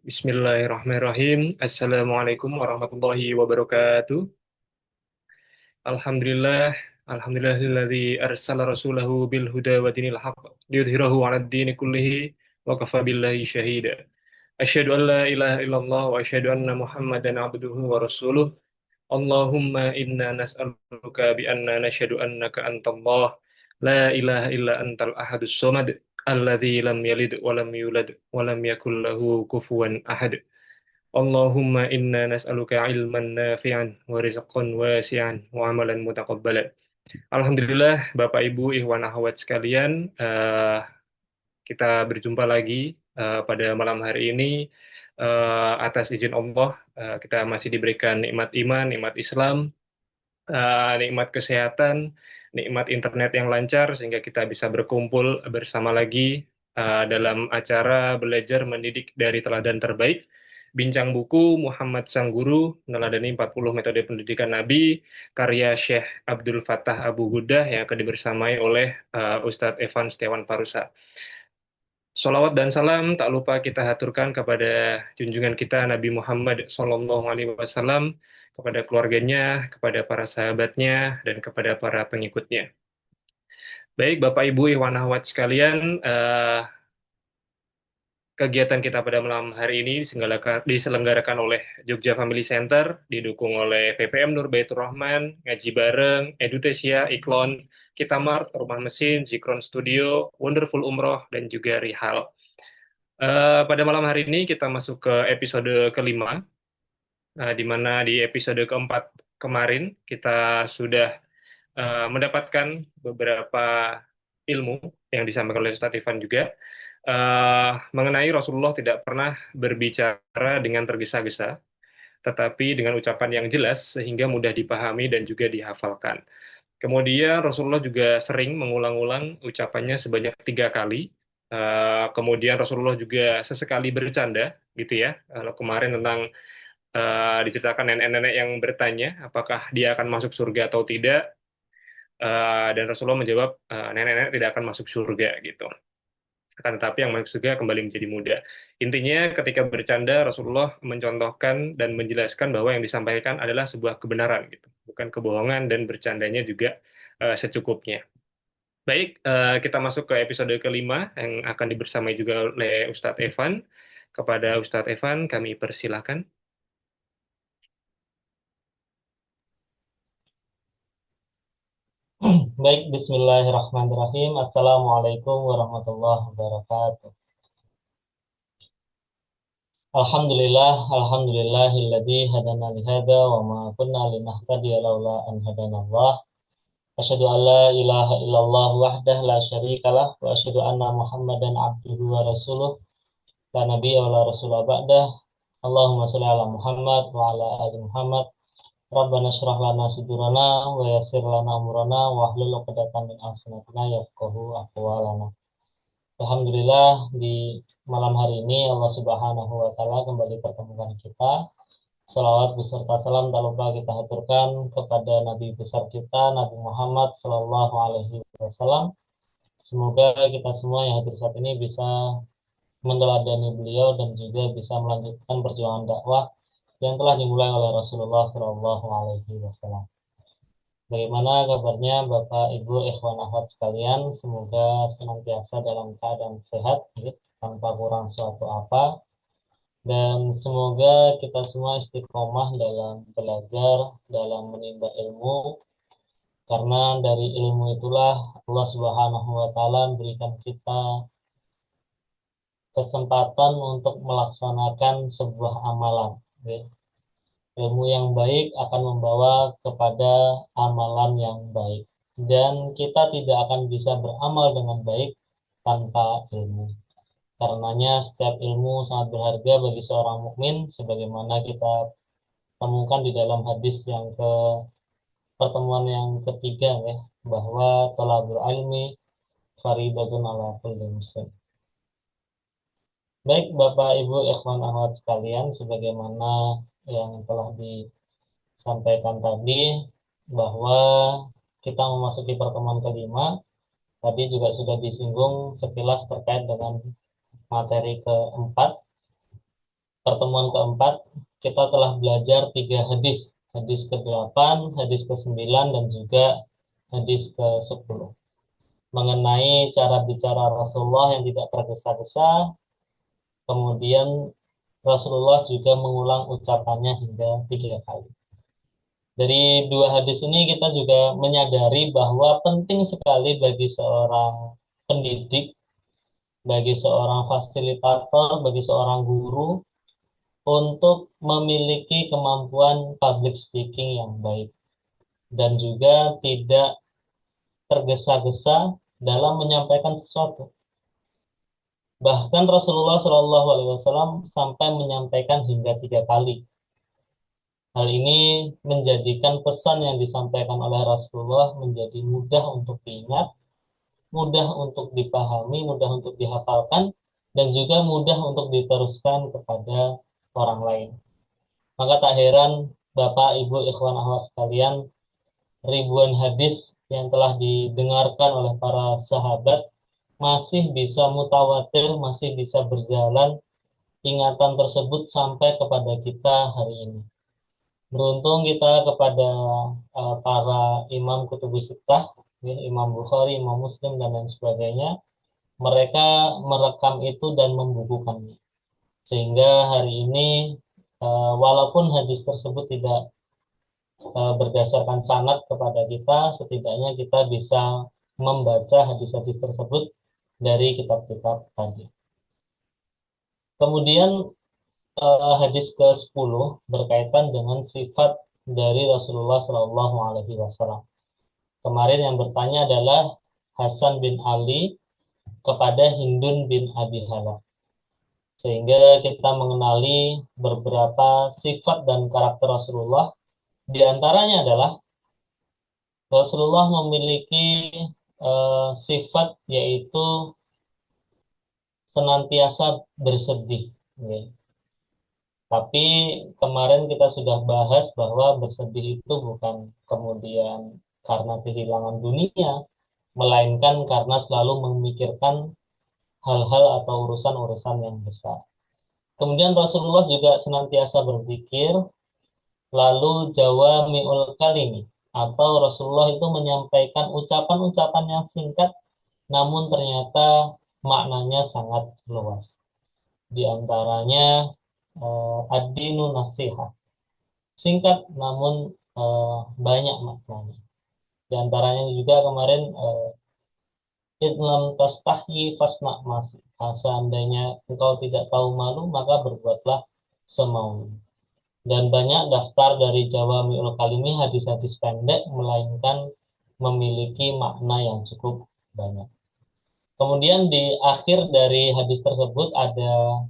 Bismillahirrahmanirrahim. Assalamualaikum warahmatullahi wabarakatuh. Alhamdulillah, alhamdulillahilladzi arsala rasulahu bil huda wa dinil haqq liyudhhirahu 'alad dini kullihi wa kafa billahi syahida. Asyhadu an la ilaha illallah wa asyhadu anna Muhammadan 'abduhu wa rasuluh. Allahumma inna nas'aluka bi anna nashhadu annaka antallah la ilaha illa antal ahadus samad alladzi lam yalid wa lam yulad wa lam yakul lahu kufuwan ahad. Allahumma inna nas'aluka ilman nafi'an wa rizqan wasi'an wa amalan mutaqabbalan. Alhamdulillah, Bapak Ibu, ikhwan akhwat sekalian, kita berjumpa lagi pada malam hari ini. Atas izin Allah, kita masih diberikan nikmat iman, nikmat Islam, nikmat kesehatan, nikmat internet yang lancar, sehingga kita bisa berkumpul bersama lagi dalam acara belajar mendidik dari teladan terbaik, Bincang Buku Muhammad Sang Guru, meneladani 40 metode pendidikan Nabi, karya Syekh Abdul Fattah Abu Hudah yang akan dibersamai oleh Ustadz Evan Setiawan Parusa. Salawat dan salam tak lupa kita haturkan kepada junjungan kita Nabi Muhammad SAW, kepada keluarganya, kepada para sahabatnya, dan kepada para pengikutnya. Baik, Bapak Ibu Iwan Ahwat sekalian, kegiatan kita pada malam hari ini diselenggarakan oleh Jogja Family Center, didukung oleh PPM Nur Baitur Rahman, Ngaji Bareng, Edutesia, Iklon, Kitamart, Rumah Mesin, Zikron Studio, Wonderful Umroh, dan juga Rihal. Pada malam hari ini kita masuk ke episode kelima, di mana di episode keempat kemarin kita sudah mendapatkan beberapa ilmu yang disampaikan oleh Ustadz Ivan juga mengenai Rasulullah tidak pernah berbicara dengan tergesa-gesa, tetapi dengan ucapan yang jelas sehingga mudah dipahami dan juga dihafalkan. Kemudian Rasulullah juga sering mengulang-ulang ucapannya sebanyak 3 kali. Kemudian Rasulullah juga sesekali bercanda, gitu ya. Kalau kemarin tentang diceritakan nenek-nenek yang bertanya apakah dia akan masuk surga atau tidak, dan Rasulullah menjawab nenek-nenek tidak akan masuk surga, gitu. Akan tetapi yang masuk surga kembali menjadi muda. Intinya ketika bercanda Rasulullah mencontohkan dan menjelaskan bahwa yang disampaikan adalah sebuah kebenaran, gitu, bukan kebohongan, dan bercandanya juga secukupnya. Baik, kita masuk ke episode kelima yang akan dibersamai juga oleh Ustadz Evan. Kepada Ustadz Evan kami persilahkan. Baik, Bismillahirrahmanirrahim. Assalamualaikum warahmatullahi wabarakatuh. Alhamdulillahilladzi hadana lihada wa ma kunna linahtadiya laula an hadanallah. Asyhadu an la ilaha illallah wahdah la syarikalah wa asyhadu anna Muhammadan abduhu wa rasuluh la nabiyya wa la rasula ba'dah. Allahumma shalli ala Muhammad wa ala ali Muhammad. Rabbana shrah lana sudurana wa yassir lana amrana wa hlul 'uqdatam min alsinatina yafqahu aqwalana. Alhamdulillah di malam hari ini Allah Subhanahu wa taala kembali pertemukan kita. Salawat beserta salam tak lupa kita haturkan kepada Nabi besar kita Nabi Muhammad Sallallahu Alaihi Wasallam. Semoga kita semua yang hadir saat ini bisa meneladani beliau dan juga bisa melanjutkan perjuangan dakwah yang telah dimulai oleh Rasulullah Sallallahu Alaihi Wasallam. Bagaimana kabarnya Bapak, Ibu, ikhwan akhwat sekalian? Semoga senantiasa dalam keadaan sehat, ya, tanpa kurang suatu apa. Dan semoga kita semua istiqomah dalam belajar, dalam menimba ilmu. Karena dari ilmu itulah Allah Subhanahu wa Ta'ala memberikan kita kesempatan untuk melaksanakan sebuah amalan, ya. Ilmu yang baik akan membawa kepada amalan yang baik. Dan kita tidak akan bisa beramal dengan baik tanpa ilmu. Karenanya setiap ilmu sangat berharga bagi seorang mukmin, sebagaimana kita temukan di dalam hadis yang ke pertemuan yang ketiga, ya, bahwa thalabul ilmi faridatun ala kulli muslim. Baik Bapak Ibu ikhwan akhwat sekalian, sebagaimana yang telah disampaikan tadi bahwa kita memasuki pertemuan kelima, tadi juga sudah disinggung sekilas terkait dengan materi keempat, pertemuan keempat kita telah belajar 3 hadis. Hadis ke-8, hadis ke-9, dan juga hadis ke-10. Mengenai cara bicara Rasulullah yang tidak tergesa-gesa, kemudian Rasulullah juga mengulang ucapannya hingga 3 kali. Dari 2 hadis ini kita juga menyadari bahwa penting sekali bagi seorang pendidik, bagi seorang fasilitator, bagi seorang guru untuk memiliki kemampuan public speaking yang baik dan juga tidak tergesa-gesa dalam menyampaikan sesuatu. Bahkan Rasulullah Shallallahu Alaihi Wasallam sampai menyampaikan hingga 3 kali. Hal ini menjadikan pesan yang disampaikan oleh Rasulullah menjadi mudah untuk diingat, mudah untuk dipahami, mudah untuk dihafalkan, dan juga mudah untuk diteruskan kepada orang lain. Maka tak heran Bapak, Ibu, ikhwan, akhwat sekalian, ribuan hadis yang telah didengarkan oleh para sahabat masih bisa mutawatir, masih bisa berjalan ingatan tersebut sampai kepada kita hari ini. Beruntung kita kepada para imam kutubus sittah, ya, Imam Bukhari, Imam Muslim, dan lain sebagainya. Mereka merekam itu dan membukukannya. Sehingga hari ini, walaupun hadis tersebut tidak berdasarkan sanad kepada kita, setidaknya kita bisa membaca hadis-hadis tersebut dari kitab-kitab tadi. Kemudian hadis ke-10 berkaitan dengan sifat dari Rasulullah Shallallahu Alaihi Wasallam. Kemarin yang bertanya adalah Hasan bin Ali kepada Hindun bin Abi Hala. Sehingga kita mengenali beberapa sifat dan karakter Rasulullah. Di antaranya adalah Rasulullah memiliki sifat yaitu senantiasa bersedih. Ya. Tapi kemarin kita sudah bahas bahwa bersedih itu bukan kemudian karena kehilangan dunia, melainkan karena selalu memikirkan hal-hal atau urusan-urusan yang besar. Kemudian Rasulullah juga senantiasa berpikir, lalu jawami'ul kalimi, atau Rasulullah itu menyampaikan ucapan-ucapan yang singkat, namun ternyata maknanya sangat luas. Di antaranya ad-dinu nasihat. Singkat namun banyak maknanya. Di antaranya juga kemarin idlam tastahyi fasna masih. Seandainya engkau tidak tahu malu, maka berbuatlah semaumu. Dan banyak daftar dari Jawami'ul Kalimi, hadis-hadis pendek, melainkan memiliki makna yang cukup banyak. Kemudian di akhir dari hadis tersebut ada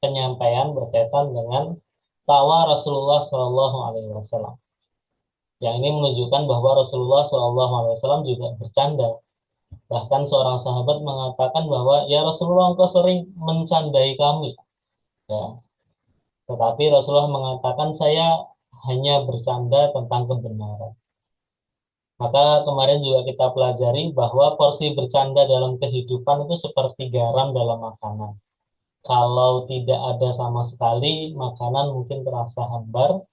penyampaian berkaitan dengan tawa Rasulullah Shallallahu Alaihi Wasallam. Yang ini menunjukkan bahwa Rasulullah Shallallahu Alaihi Wasallam juga bercanda. Bahkan seorang sahabat mengatakan bahwa ya Rasulullah, engkau sering mencandai kami. Ya. Tetapi Rasulullah mengatakan saya hanya bercanda tentang kebenaran. Maka kemarin juga kita pelajari bahwa porsi bercanda dalam kehidupan itu seperti garam dalam makanan. Kalau tidak ada sama sekali, makanan mungkin terasa hambar.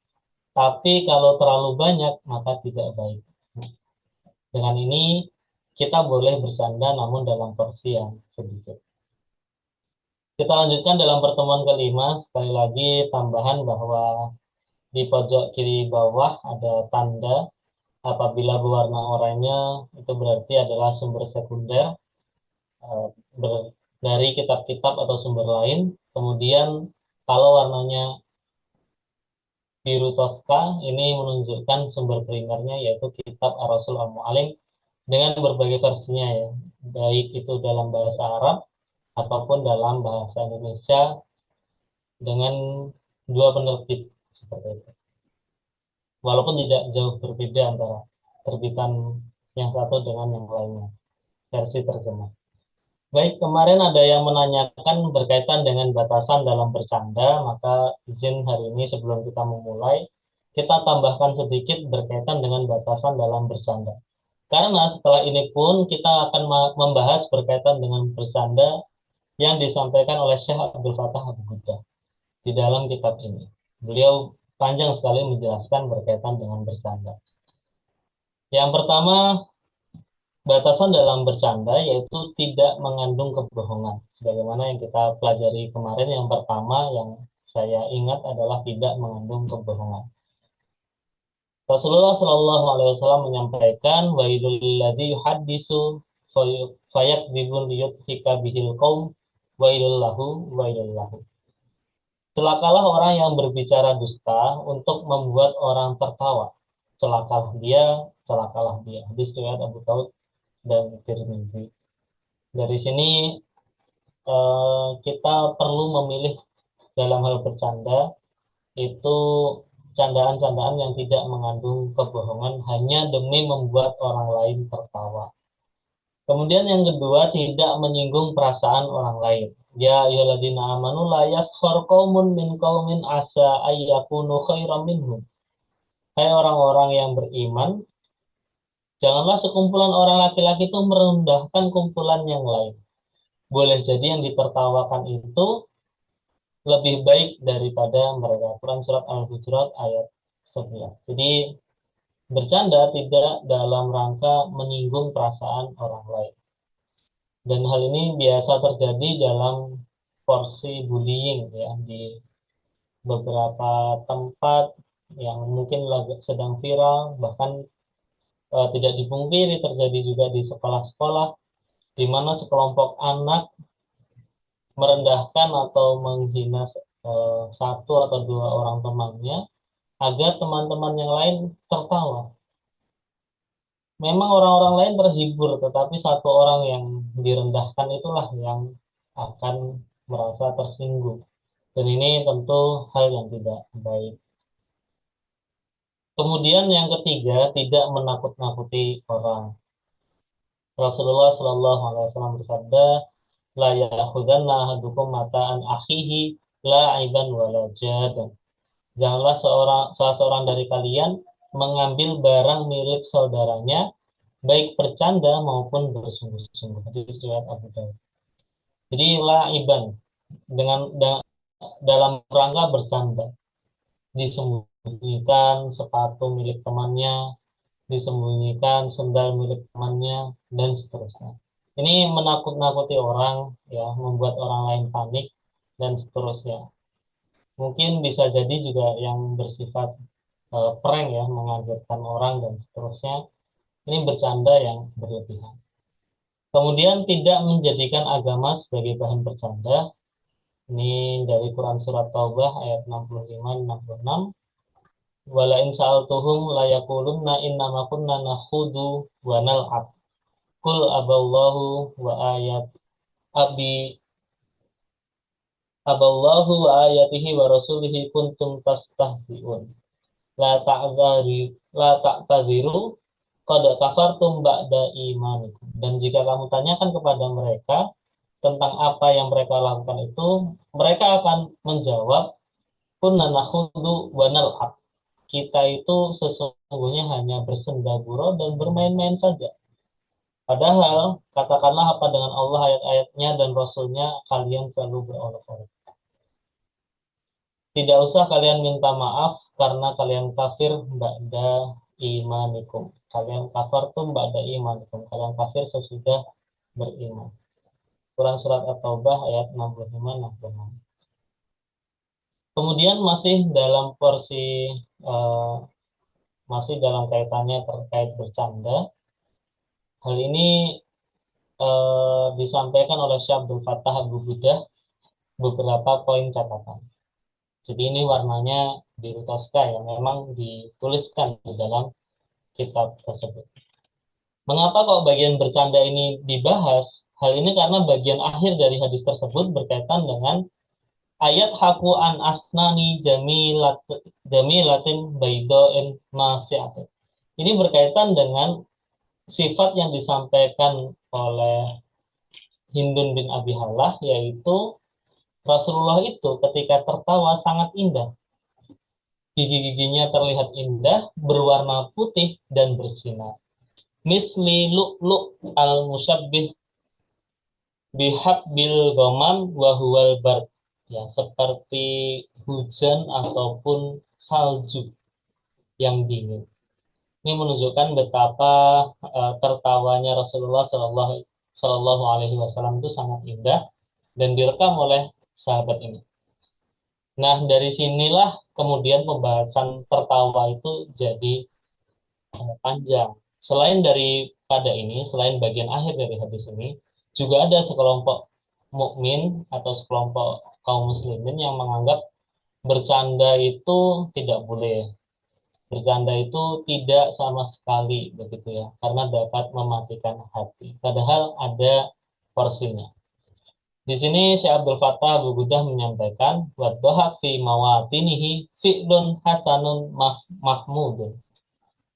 Tapi kalau terlalu banyak, maka tidak baik. Dengan ini, kita boleh bercanda namun dalam porsi yang sedikit. Kita lanjutkan dalam pertemuan kelima. Sekali lagi tambahan bahwa di pojok kiri bawah ada tanda. Apabila berwarna oranye, itu berarti adalah sumber sekunder dari kitab-kitab atau sumber lain. Kemudian kalau warnanya biru toska, ini menunjukkan sumber primernya yaitu kitab Ar-Rasul Al-Mu'alim dengan berbagai versinya ya, baik itu dalam bahasa Arab ataupun dalam bahasa Indonesia dengan 2 penerbit seperti itu. Walaupun tidak jauh berbeda antara terbitan yang satu dengan yang lainnya, versi terjemah. Baik, kemarin ada yang menanyakan berkaitan dengan batasan dalam bercanda, maka izin hari ini sebelum kita memulai, kita tambahkan sedikit berkaitan dengan batasan dalam bercanda. Karena setelah ini pun kita akan membahas berkaitan dengan bercanda yang disampaikan oleh Syekh Abdul Fattah Abu Ghuddah. di dalam kitab ini. Beliau panjang sekali menjelaskan berkaitan dengan bercanda. Yang pertama, batasan dalam bercanda yaitu tidak mengandung kebohongan. Sebagaimana yang kita pelajari kemarin, yang pertama yang saya ingat adalah tidak mengandung kebohongan. Rasulullah Shallallahu Alaihi Wasallam menyampaikan, wailul ladzi yuhaddisu fayakdzibun liyudhika bihil qaum wailul lahu. Celakalah orang yang berbicara dusta untuk membuat orang tertawa. Celakalah dia, celakalah dia. Hadis riwayat Abu Daud dan Tirmidzi. Dari sini kita perlu memilih dalam hal bercanda itu candaan-candaan yang tidak mengandung kebohongan hanya demi membuat orang lain tertawa. Kemudian yang kedua, tidak menyinggung perasaan orang lain. Ya ayyuhalladzina amanu la yaskhar qaumun min qaumin asa ayyakunu khairam minhum. Hai orang-orang yang beriman, janganlah sekumpulan orang laki-laki itu merendahkan kumpulan yang lain. Boleh jadi yang ditertawakan itu lebih baik daripada mereka. Quran surat Al-Hujurat ayat 11. Jadi bercanda tidak dalam rangka menyinggung perasaan orang lain. Dan hal ini biasa terjadi dalam porsi bullying ya, di beberapa tempat yang mungkin sedang viral, bahkan tidak dipungkiri terjadi juga di sekolah-sekolah, di mana sekelompok anak merendahkan atau menghina satu atau dua orang temannya agar teman-teman yang lain tertawa. Memang orang-orang lain terhibur, tetapi satu orang yang direndahkan itulah yang akan merasa tersinggung. Dan ini tentu hal yang tidak baik. Kemudian yang ketiga, tidak menakut-nakuti orang. Rasulullah Shallallahu Alaihi Wasallam bersabda, la ya'khudanna ahadukum mata'an akhihi la'iban wala jadan. Janganlah salah seorang dari kalian mengambil barang milik saudaranya baik bercanda maupun bersungguh-sungguh. Hadis riwayat Abu Daud. Jadi la'iban dalam rangka bercanda, disembunyikan sepatu milik temannya, disembunyikan sendal milik temannya, dan seterusnya. Ini menakut-nakuti orang, ya, membuat orang lain panik, dan seterusnya. Mungkin bisa jadi juga yang bersifat prank ya, mengagetkan orang dan seterusnya. Ini bercanda yang berlebihan. Kemudian tidak menjadikan agama sebagai bahan bercanda. Ini dari Quran surat Taubah ayat 65-66. Wala in sa'altuhum la yaqulunna innama kunna nakhudu wa nal'ab. Qul aballahu wa ayat abi aballahu wa ayatihi wa rasulihi kuntum tastahzi'un. La ta'tadiru qad kafartum ba'da imanikum. Dan jika kamu tanyakan kepada mereka tentang apa yang mereka lakukan itu, mereka akan menjawab, kunna nakhudu wa nal'ab. Kita itu sesungguhnya hanya bersenda gurau dan bermain-main saja. Padahal, katakanlah apa dengan Allah, ayat-ayatnya, dan Rasulnya, kalian selalu berolok-olok. Tidak usah kalian minta maaf karena kalian kafir ba'da imanikum. Kalian kafartum ba'da imanikum. Kalian kafir sesudah beriman. Quran surat At-Taubah ayat 65-66. Kemudian masih dalam masih dalam kaitannya terkait bercanda. Hal ini disampaikan oleh Syekh Abdul Fattah Abu Budah beberapa poin catatan. Jadi ini warnanya biru toska yang memang dituliskan di dalam kitab tersebut. Mengapa kok bagian bercanda ini dibahas? Hal ini karena bagian akhir dari hadis tersebut berkaitan dengan ayat haku an asnani jamilatin baidoin nasiatin. Ini berkaitan dengan sifat yang disampaikan oleh Hindun bin Abi Halah, yaitu Rasulullah itu ketika tertawa sangat indah. Gigi-giginya terlihat indah, berwarna putih dan bersinar. Misli lu'lu' al-musyabbih bihabbil ghamam wa huwal bar. ya seperti hujan ataupun salju yang dingin. Ini menunjukkan betapa tertawanya Rasulullah Shallallahu Alaihi Wasallam itu sangat indah dan direkam oleh sahabat ini. Nah, dari sinilah kemudian pembahasan tertawa itu jadi panjang. Selain daripada ini, selain bagian akhir dari hadis ini, juga ada sekelompok mukmin atau sekelompok kaum muslimin yang menganggap bercanda itu tidak boleh. Bercanda itu tidak sama sekali begitu ya, karena dapat mematikan hati. Padahal ada porsinya. Di sini Syekh Abdul Fattah Abu Gudah menyampaikan wadhahak fi mawatinihi fi'lun hasanun mahmudun.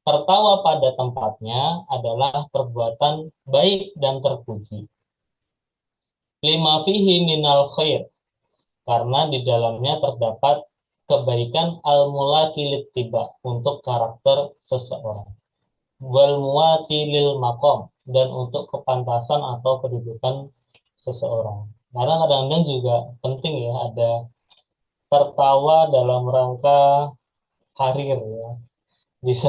Tertawa pada tempatnya adalah perbuatan baik dan terpuji. Lima fihi minal khair, karena di dalamnya terdapat kebaikan al-mulaki littiba untuk karakter seseorang. Wal muwati lil makom, dan untuk kepantasan atau kedudukan seseorang. Karena kadang-kadang juga penting ya ada tertawa dalam rangka karir ya. Bisa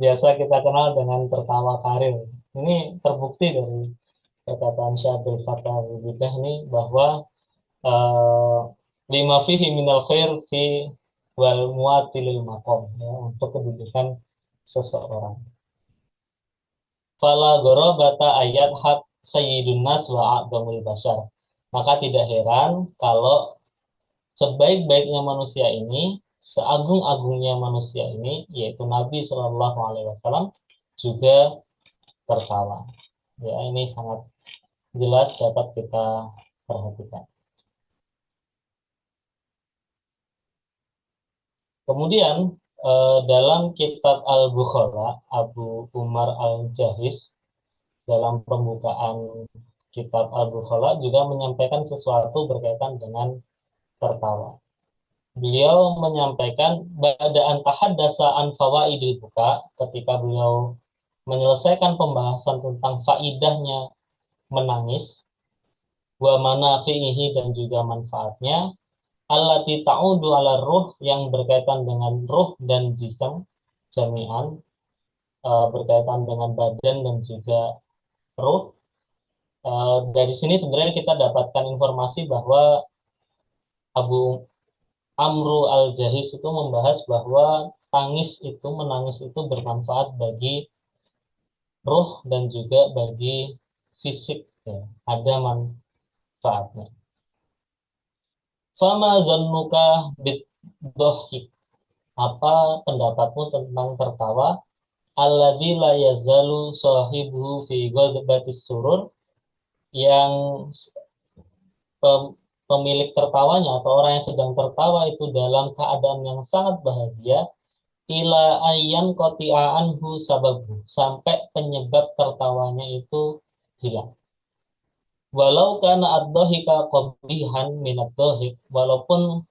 biasa kita kenal dengan tertawa karir. Ini terbukti dari perkataan Syabul Fatah Buddha ini bahwa eh, lima fihi minal khair fi wal muatilil makom ya, untuk kedudukan seseorang. Fala gorobata ayat hak sayyidun nas wa a'dhamul bashar. Maka tidak heran kalau sebaik-baiknya manusia ini, seagung-agungnya manusia ini, yaitu Nabi Shallallahu Alaihi Wasallam juga tertawa. Ya, ini sangat jelas dapat kita perhatikan. Kemudian dalam kitab Al-Bukhara, Abu Umar Al-Jahiz dalam pembukaan kitab Al-Bukhara juga menyampaikan sesuatu berkaitan dengan tertawa. Beliau menyampaikan badaan tahaddasa an fawaidil buka, ketika beliau menyelesaikan pembahasan tentang faidahnya menangis, wa manafihi dan juga manfaatnya, allati ta'udu ala ruh, yang berkaitan dengan ruh dan jism jami'an, berkaitan dengan badan dan juga ruh. Dari sini sebenarnya kita dapatkan informasi bahwa Abu Amru Al-Jahiz itu membahas bahwa menangis itu bermanfaat bagi ruh dan juga bagi fisik ya, ada manfaatnya. Fama zannuka bid-dhahik, apa pendapatmu tentang tertawa? Alladzi la yazalu sahibuhu fi ghadbatis surur, yang pemilik tertawanya atau orang yang sedang tertawa itu dalam keadaan yang sangat bahagia, ila ayyan qati'a anhu sababu, sampai penyebab tertawanya itu hilang. Walau kana ad-dhahika qabihan min ad-dhahik, walaupun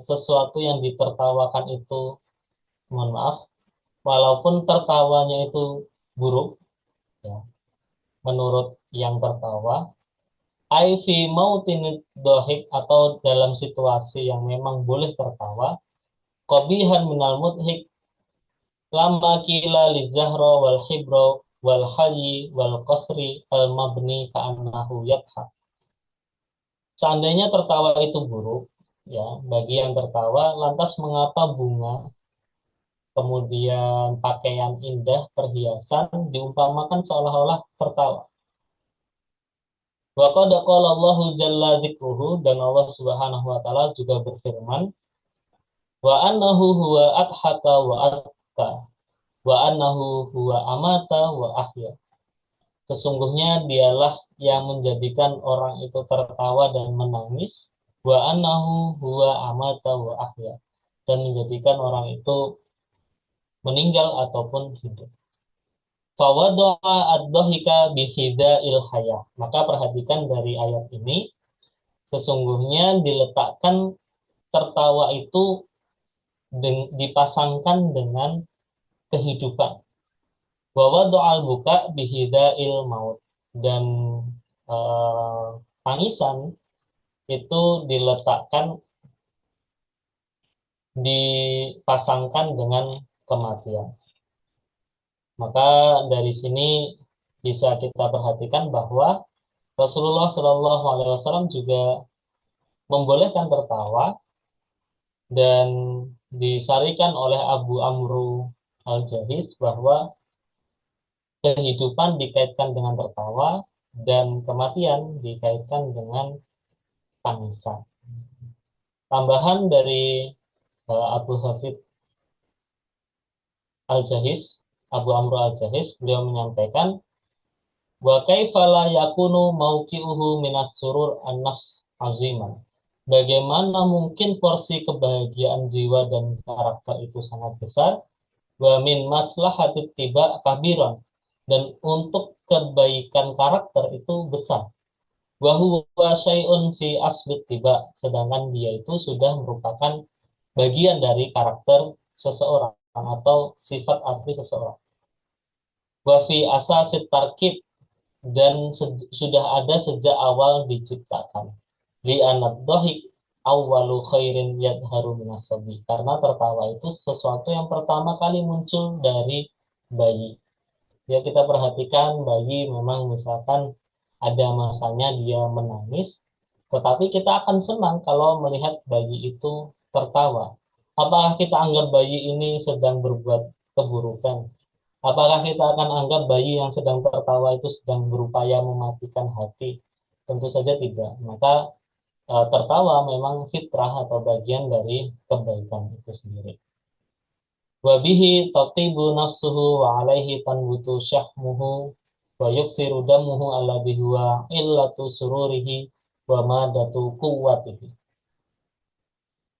sesuatu yang ditertawakan itu, mohon maaf, walaupun tertawanya itu buruk ya, menurut yang tertawa, ai fi mautinid dhahik, atau dalam situasi yang memang boleh tertawa, qabihan minal mudhik, lama kila li zahra wal hibra wal hayyi wal qasri al mabni ka'annahu yadhak. Seandainya tertawa itu buruk ya bagi yang tertawa, lantas mengapa bunga, kemudian pakaian indah, perhiasan diumpamakan seolah-olah tertawa? Wa qad qala Allahu jalla dzikruhu, dan Allah Subhanahu wa taala juga berfirman, wa annahu huwa adhaka wa adka wa annahu huwa amata wa ahya. Sesungguhnya dialah yang menjadikan orang itu tertawa dan menangis, wa annahu huwa amata wa ahya, dan menjadikan orang itu meninggal ataupun hidup. Fawadoa ad-dhahika bihida'il hayah. Maka perhatikan dari ayat ini, sesungguhnya diletakkan tertawa itu dipasangkan dengan kehidupan. Wawado'al buka bihida'il maut. Dan tangisan itu dipasangkan dengan kematian. Maka dari sini bisa kita perhatikan bahwa Rasulullah Shallallahu Alaihi Wasallam juga membolehkan tertawa dan disarikan oleh Abu Amru Al-Jahis bahwa kehidupan dikaitkan dengan tertawa dan kematian dikaitkan dengan tangisan. Tambahan dari Abu Hafid Al-Jahis, Abu Amr Al-Jahis, beliau menyampaikan, wa kaifa la yakunu mauqi'uhu minas surur an-nafs aziman. Bagaimana mungkin porsi kebahagiaan jiwa dan karakter itu sangat besar, wa min maslahatit tiba kabiran, dan untuk kebaikan karakter itu besar. Wa huwa syai'un fi aslit tiba, sedangkan dia itu sudah merupakan bagian dari karakter seseorang atau sifat asli seseorang. Wa fi asasit tarkib, dan sudah ada sejak awal diciptakan. Li anad dhahik awwalu khairin yadharu minasabi, karena tertawa itu sesuatu yang pertama kali muncul dari bayi. Ya, kita perhatikan bayi memang misalkan ada masanya dia menangis, tetapi kita akan senang kalau melihat bayi itu tertawa. Apakah kita anggap bayi ini sedang berbuat keburukan? Apakah kita akan anggap bayi yang sedang tertawa itu sedang berupaya mematikan hati? Tentu saja tidak. Maka tertawa memang fitrah atau bagian dari kebaikan itu sendiri. Wabihi tatibu nafsuhu wa alaihi tanbutu syahmuhu wa yuksiru damuhu alladhi huwa illatu sururihi wa madatu quwwatihi.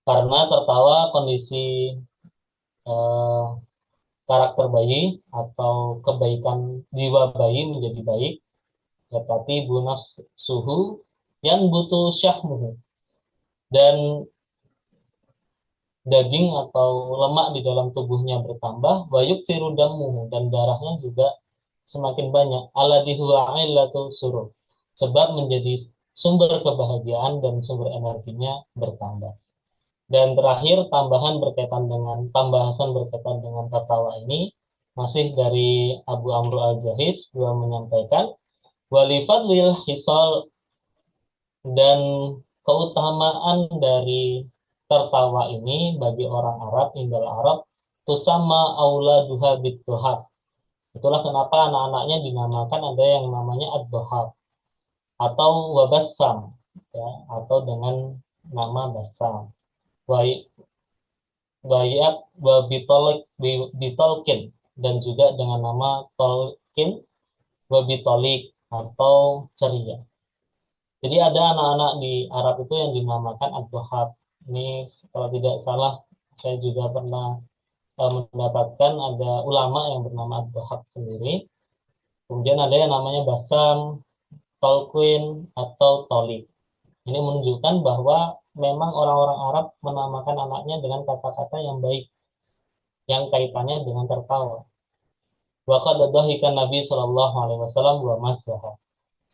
Karena tertawa kondisi eh, karakter bayi atau kebaikan jiwa bayi menjadi baik, tetapi bunaf suhu yang butuh syahmuhu, dan daging atau lemak di dalam tubuhnya bertambah, bayuk sirudamuhu, dan darahnya juga semakin banyak, alladhi huwa illatu surur, sebab menjadi sumber kebahagiaan dan sumber energinya bertambah. Dan terakhir pembahasan berkaitan dengan tertawa ini masih dari Abu Amr Al-Jahis, beliau menyampaikan walifadlil hisal, dan keutamaan dari tertawa ini bagi orang Arab, Indal Arab, tusama auladuha bid-duhab. Itulah kenapa anak-anaknya dinamakan, ada yang namanya ad-duhab atau wabassam, ya, atau dengan nama basam. Bayak bitolkin, dan juga dengan nama tolkin, wabitolik atau ceria. Jadi ada anak-anak di Arab itu yang dinamakan ad-duhab. Ini kalau tidak salah saya juga pernah mendapatkan ada ulama yang bernama ad-duhab sendiri. Kemudian ada yang namanya basam, tolquin atau tolik. Ini menunjukkan bahwa memang orang-orang Arab menamakan anaknya dengan kata-kata yang baik, yang kaitannya dengan tertawa. Wa qad dhahikan Nabi sallallahu alaihi wasallam wa masaha.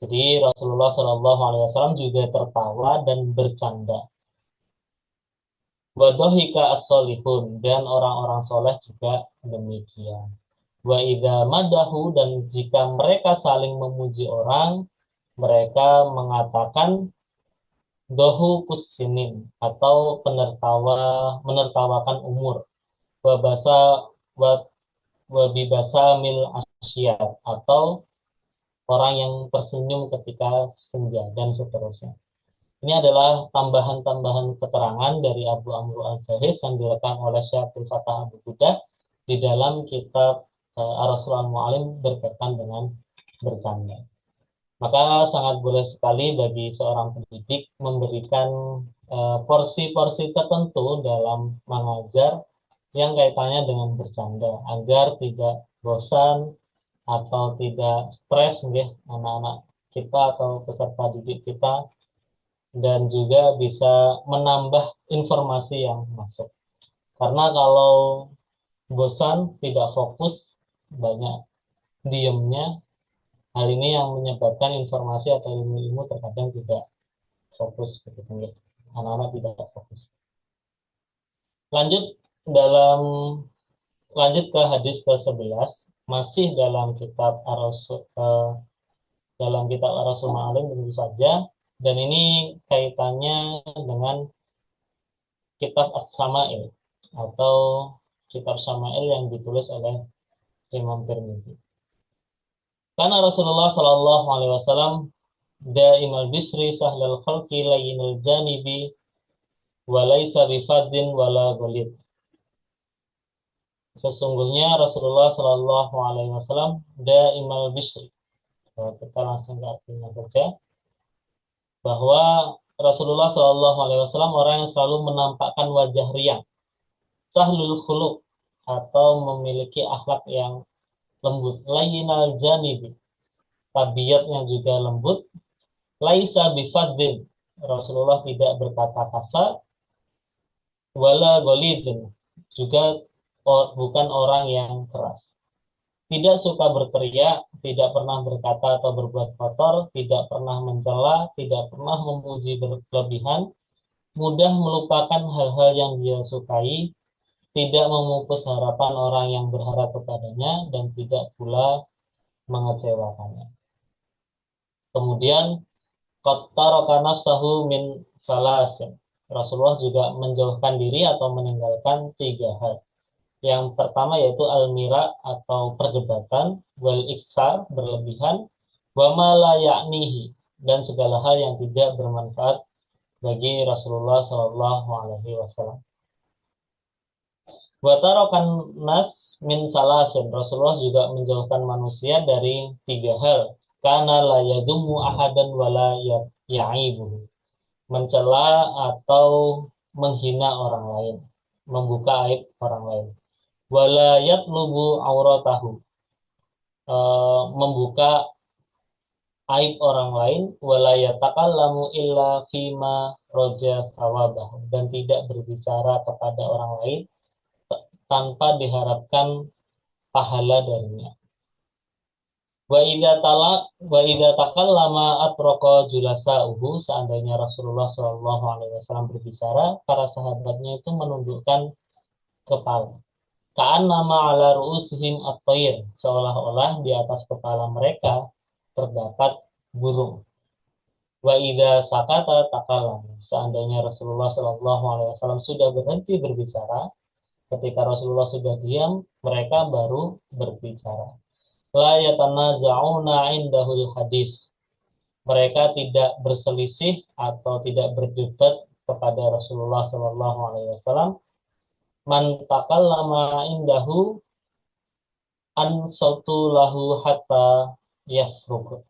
Jadi Rasulullah sallallahu alaihi wasallam juga tertawa dan bercanda. Wa dhahika as-solihun, dan orang-orang soleh juga demikian. Wa idza madahu, dan jika mereka saling memuji orang, mereka mengatakan dohu kusinin, atau menertawakan umur. Wabasa wabibasa mil asyad, atau orang yang tersenyum ketika senja, dan seterusnya. Ini adalah tambahan-tambahan keterangan dari Abu Amr Al-Jahis yang direkam oleh Syaikhul Fatah Abu Budah di dalam kitab Ar-Rasul Al-Mu'alim berkaitan dengan bercanda. Maka sangat boleh sekali bagi seorang pendidik memberikan porsi-porsi tertentu dalam mengajar yang kaitannya dengan bercanda, agar tidak bosan atau tidak stres ya, anak-anak kita atau peserta didik kita, dan juga bisa menambah informasi yang masuk. Karena kalau bosan, tidak fokus, banyak diemnya, hal ini yang menyebabkan informasi atau ilmu-ilmu terkadang tidak fokus begitu ya. Anak-anak tidak fokus. Lanjut dalam lanjut ke hadis ke-11, masih dalam kitab dalam kitab Ar-Rasul Ma'alim tentu saja, dan ini kaitannya dengan kitab As-Sama'il atau kitab Sama'il yang ditulis oleh Imam Tirmidzi. Karena Rasulullah Shallallahu Alaihi Wasallam daimal bisri sahlal khalqi layyinul janibi walaysa bifadzin wala ghalid. Sesungguhnya Rasulullah Shallallahu Alaihi Wasallam daimal bisri. Kita langsung ke artinya saja, bahwa Rasulullah Shallallahu Alaihi Wasallam orang yang selalu menampakkan wajah riang, sahlul khuluq atau memiliki akhlak yang lembut, layyinal janibi, tabiatnya juga lembut, laisa bifadzin, Rasulullah tidak berkata kasar, wala ghalidin, juga bukan orang yang keras. Tidak suka berteriak, tidak pernah berkata atau berbuat kotor, tidak pernah mencela, tidak pernah memuji berlebihan, mudah melupakan hal-hal yang dia sukai, tidak memupus harapan orang yang berharap kepadanya, dan tidak pula mengecewakannya. Kemudian qad taraka nafsahu min salasin. Rasulullah juga menjauhkan diri atau meninggalkan 3 hal. Yang pertama yaitu al-mira atau perdebatan, wal iksar berlebihan, wa ma la ya'nihi, dan segala hal yang tidak bermanfaat bagi Rasulullah Shallallahu Alaihi Wasallam. Wa tarakan nas min salasin. Rasulullah juga menjauhkan manusia dari 3 hal. Kana la yadummu ahadan wa la ya'ibuhu. Mencela atau menghina orang lain, membuka aib orang lain. Wala yatlubu auratahu, membuka aib orang lain, wala yatakallamu illa fima roja thawabahu, dan tidak berbicara kepada orang lain tanpa diharapkan pahala darinya. Wa idza takallama atraqa julasa'uhu, seandainya Rasulullah Shallallahu Alaihi Wasallam berbicara, para sahabatnya itu menundukkan kepala. Ka'annama ala ru'usihim at-tayr, seolah-olah di atas kepala mereka terdapat burung. Wa idza sakata takallam, seandainya Rasulullah Shallallahu Alaihi Wasallam sudah berhenti berbicara, ketika Rasulullah sudah diam, mereka baru berbicara. La yatanaza'una indahul hadis, mereka tidak berselisih atau tidak berdebat kepada Rasulullah Shallallahu Alaihi Wasallam. Man takallama indahu an sautu lahu hatta yafruq.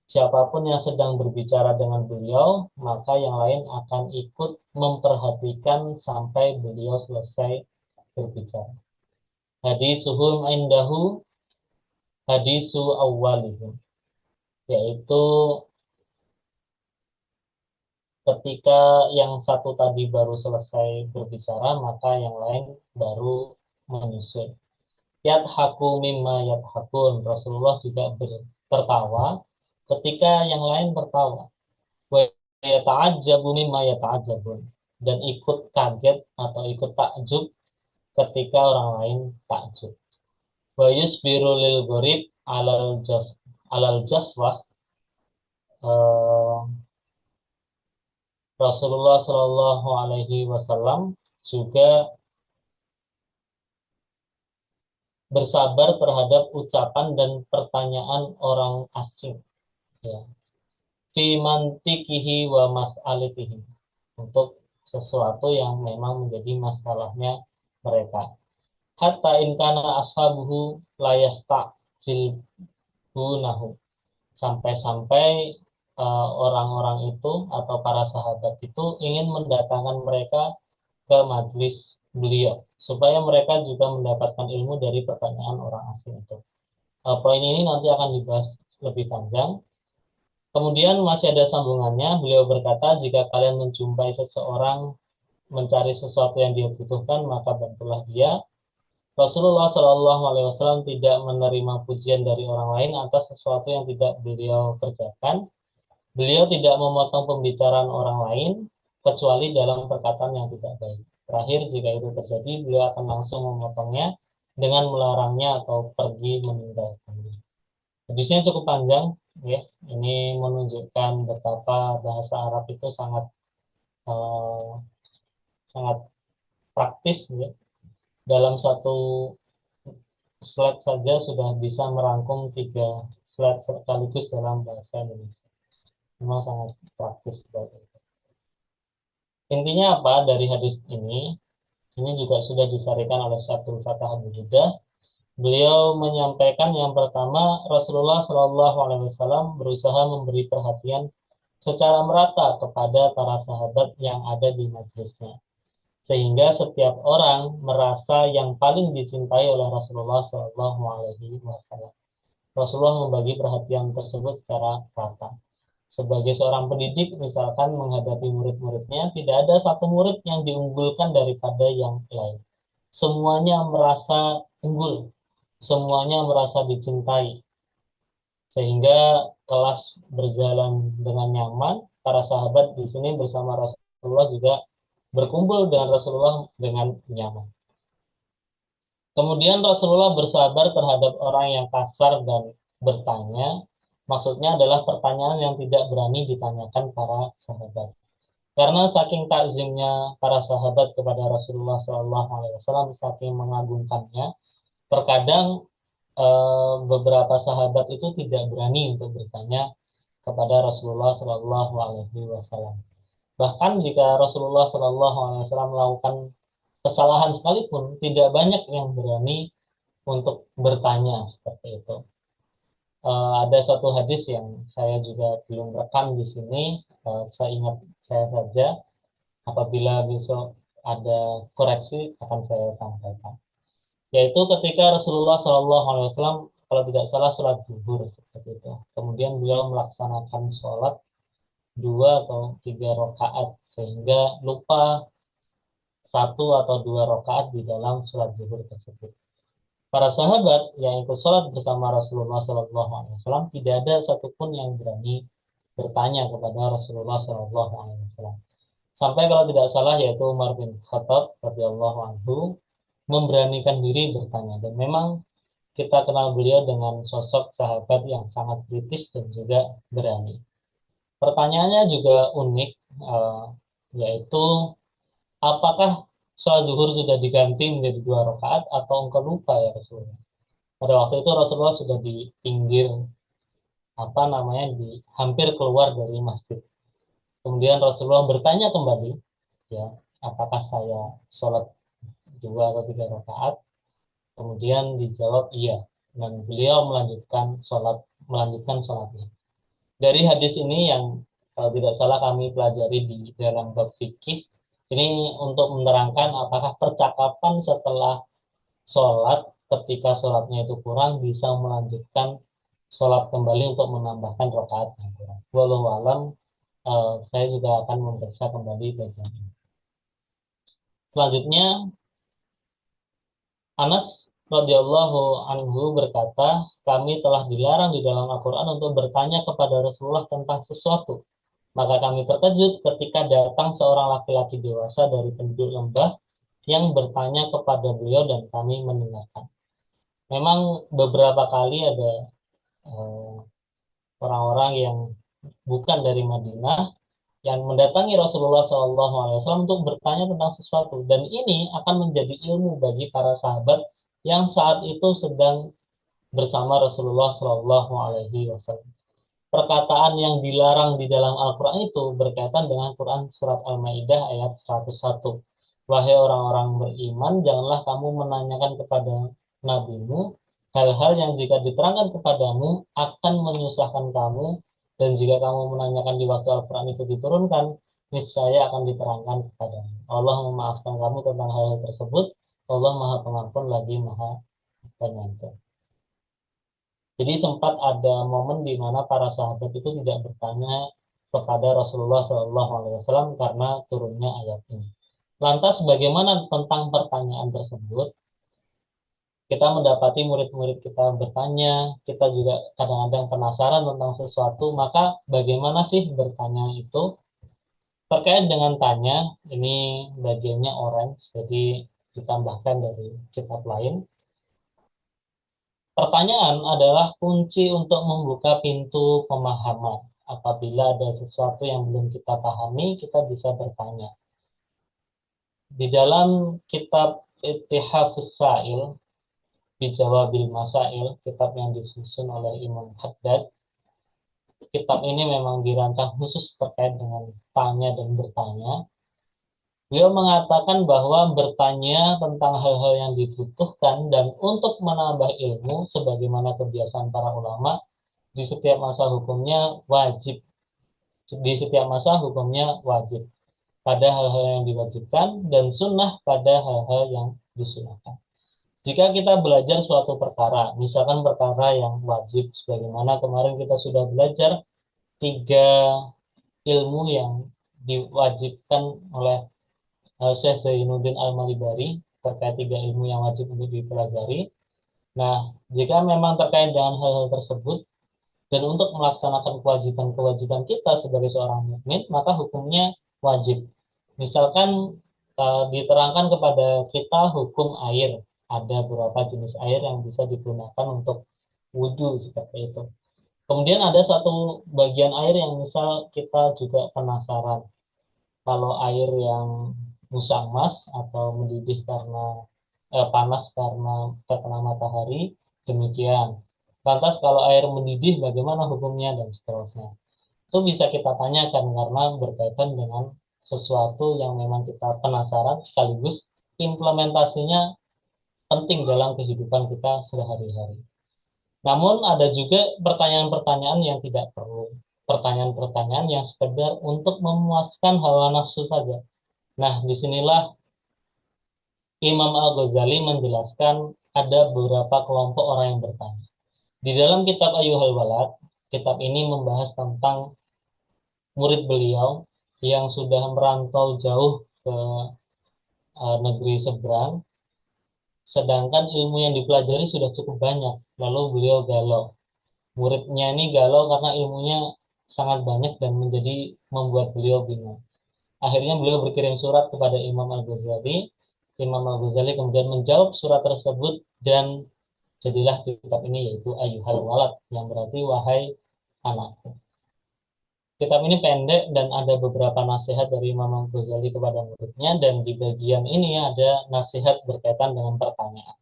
Siapapun yang sedang berbicara dengan beliau, maka yang lain akan ikut memperhatikan sampai beliau selesai berbicara. Hadisuhum indahu hadisu awwalihim, yaitu ketika yang satu tadi baru selesai berbicara, maka yang lain baru menyusul. Yadhaku mimma yadhakun, Rasulullah juga tertawa ketika yang lain tertawa. Wa yata'ajjabu mimma yata'ajjabun, dan ikut kaget atau ikut takjub ketika orang lain takjub. Wa yusbiru lil gharib alal jafwah, Rasulullah Shallallahu Alaihi Wasallam juga bersabar terhadap ucapan dan pertanyaan orang asing, ya, fi mantikihi wa mas'alitihi, untuk sesuatu yang memang menjadi masalahnya mereka. Hatta in kana ashabuhu la yasta'jilbunahu, sampai-sampai orang-orang itu atau para sahabat itu ingin mendatangkan mereka ke majelis beliau supaya mereka juga mendapatkan ilmu dari pertanyaan orang asing itu. Poin ini nanti akan dibahas lebih panjang. Kemudian masih ada sambungannya. Beliau berkata, jika kalian menjumpai seseorang mencari sesuatu yang dia butuhkan, maka bantulah dia. Rasulullah Shallallahu Alaihi Wasallam tidak menerima pujian dari orang lain atas sesuatu yang tidak beliau kerjakan. Beliau tidak memotong pembicaraan orang lain kecuali dalam perkataan yang tidak baik. Terakhir, jika itu terjadi, beliau akan langsung memotongnya dengan melarangnya atau pergi meninggalkannya. Hadisnya cukup panjang, ya. Ini menunjukkan betapa bahasa Arab itu sangat eh, sangat praktis, ya. Dalam satu slide saja sudah bisa merangkum 3 slide sekaligus dalam bahasa Indonesia. Memang sangat praktis seperti itu. Intinya apa dari hadis ini? Ini juga sudah disarikan oleh Syaikhul Fatah Abu Judah. Beliau menyampaikan yang pertama, Rasulullah Shallallahu Alaihi Wasallam berusaha memberi perhatian secara merata kepada para sahabat yang ada di majelisnya, sehingga setiap orang merasa yang paling dicintai oleh Rasulullah Shallallahu Alaihi Wasallam. Rasulullah membagi perhatian tersebut secara rata. Sebagai seorang pendidik, misalkan menghadapi murid-muridnya, tidak ada satu murid yang diunggulkan daripada yang lain. Semuanya merasa unggul, semuanya merasa dicintai, sehingga kelas berjalan dengan nyaman. Para sahabat di sini bersama Rasulullah juga berkumpul dengan Rasulullah dengan nyaman. Kemudian Rasulullah bersabar terhadap orang yang kasar dan bertanya. Maksudnya adalah pertanyaan yang tidak berani ditanyakan para sahabat. Karena saking takzimnya para sahabat kepada Rasulullah SAW, saking mengagungkannya, terkadang beberapa sahabat itu tidak berani untuk bertanya kepada Rasulullah SAW. Bahkan jika Rasulullah SAW melakukan kesalahan sekalipun, tidak banyak yang berani untuk bertanya seperti itu. Ada satu hadis yang saya juga belum rekam di sini, seingat saya saja. Apabila besok ada koreksi akan saya sampaikan. Yaitu ketika Rasulullah SAW, kalau tidak salah, sholat zuhur seperti itu. Kemudian beliau melaksanakan sholat 2 atau 3 rakaat sehingga lupa 1 atau 2 rakaat di dalam sholat zuhur tersebut. Para sahabat yang ikut sholat bersama Rasulullah SAW tidak ada satupun yang berani bertanya kepada Rasulullah SAW. Sampai kalau tidak salah yaitu Umar bin Khattab radhiyallahu anhu memberanikan diri bertanya, dan memang kita kenal beliau dengan sosok sahabat yang sangat kritis dan juga berani. Pertanyaannya juga unik, yaitu apakah sholat zuhur sudah diganti menjadi 2 rakaat atau engkau lupa ya Rasulullah? Pada waktu itu Rasulullah sudah di pinggir di hampir keluar dari masjid. Kemudian Rasulullah bertanya kembali, ya, apakah saya sholat 2 atau 3 rakaat? Kemudian dijawab iya, dan beliau melanjutkan sholatnya. Dari hadis ini yang kalau tidak salah kami pelajari di dalam bab fikih, ini untuk menerangkan apakah percakapan setelah sholat ketika sholatnya itu kurang bisa melanjutkan sholat kembali untuk menambahkan rakaat yang kurang. Walau alam, saya juga akan memeriksa kembali bagian ini. Selanjutnya, Anas radhiyallahu anhu berkata, kami telah dilarang di dalam Al-Quran untuk bertanya kepada Rasulullah tentang sesuatu. Maka kami terkejut ketika datang seorang laki-laki dewasa dari penduduk lembah yang bertanya kepada beliau dan kami mendengarkan. Memang beberapa kali ada orang-orang yang bukan dari Madinah yang mendatangi Rasulullah SAW untuk bertanya tentang sesuatu, dan ini akan menjadi ilmu bagi para sahabat yang saat itu sedang bersama Rasulullah SAW. Perkataan yang dilarang di dalam Al-Quran itu berkaitan dengan Quran surat Al-Maidah ayat 101. Wahai orang-orang beriman, janganlah kamu menanyakan kepada nabimu hal-hal yang jika diterangkan kepadamu akan menyusahkan kamu, dan jika kamu menanyakan di waktu Al-Quran itu diturunkan, niscaya akan diterangkan kepadamu. Allah memaafkan kamu tentang hal-hal tersebut. Allah Maha Pengampun lagi Maha Penyantun. Jadi sempat ada momen di mana para sahabat itu tidak bertanya kepada Rasulullah SAW karena turunnya ayat ini. Lantas bagaimana tentang pertanyaan tersebut? kita mendapati murid-murid kita bertanya, kita juga kadang-kadang penasaran tentang sesuatu, maka bagaimana sih bertanya itu? Terkait dengan tanya, ini bagiannya orange, jadi ditambahkan dari kitab lain. Pertanyaan adalah kunci untuk membuka pintu pemahaman. Apabila ada sesuatu yang belum kita pahami, kita bisa bertanya. Di dalam kitab Ittihafus Sa'il, Bijawabil Masail, kitab yang disusun oleh Imam Haddad, kitab ini memang dirancang khusus terkait dengan tanya dan bertanya. Beliau mengatakan bahwa bertanya tentang hal-hal yang dibutuhkan dan untuk menambah ilmu sebagaimana kebiasaan para ulama di setiap masa hukumnya wajib. Di setiap masa hukumnya wajib pada hal-hal yang diwajibkan dan sunnah pada hal-hal yang disunahkan. Jika kita belajar suatu perkara, misalkan perkara yang wajib, sebagaimana kemarin kita sudah belajar tiga ilmu yang diwajibkan oleh Syekh Zainuddin Al-Malibari terkait tiga ilmu yang wajib untuk dipelajari. Nah, jika memang terkait dengan hal-hal tersebut dan untuk melaksanakan kewajiban-kewajiban kita sebagai seorang mukmin, maka hukumnya wajib. Misalkan diterangkan kepada kita hukum air, ada beberapa jenis air yang bisa digunakan untuk wudhu seperti itu. Kemudian ada satu bagian air yang misal kita juga penasaran, kalau air yang musamas atau mendidih karena panas karena terkena matahari, demikian. Lantas kalau air mendidih bagaimana hukumnya dan seterusnya. Itu bisa kita tanyakan karena berkaitan dengan sesuatu yang memang kita penasaran sekaligus implementasinya penting dalam kehidupan kita sehari-hari. Namun ada juga pertanyaan-pertanyaan yang tidak perlu. Pertanyaan-pertanyaan yang sekedar untuk memuaskan hawa nafsu saja. Nah, disinilah Imam Al-Ghazali menjelaskan ada beberapa kelompok orang yang bertanya. Di dalam kitab Ayyuhal Walad, kitab ini membahas tentang murid beliau yang sudah merantau jauh ke negeri seberang, sedangkan ilmu yang dipelajari sudah cukup banyak. Lalu beliau galau. Muridnya ini galau karena ilmunya sangat banyak dan menjadi membuat beliau bingung. Akhirnya beliau berkirim surat kepada Imam Al-Ghazali. Imam Al-Ghazali kemudian menjawab surat tersebut dan jadilah kitab ini yaitu Ayyuhal Walad yang berarti wahai anakku. Kitab ini pendek dan ada beberapa nasihat dari Imam Al-Ghazali kepada muridnya dan di bagian ini ada nasihat berkaitan dengan pertanyaan.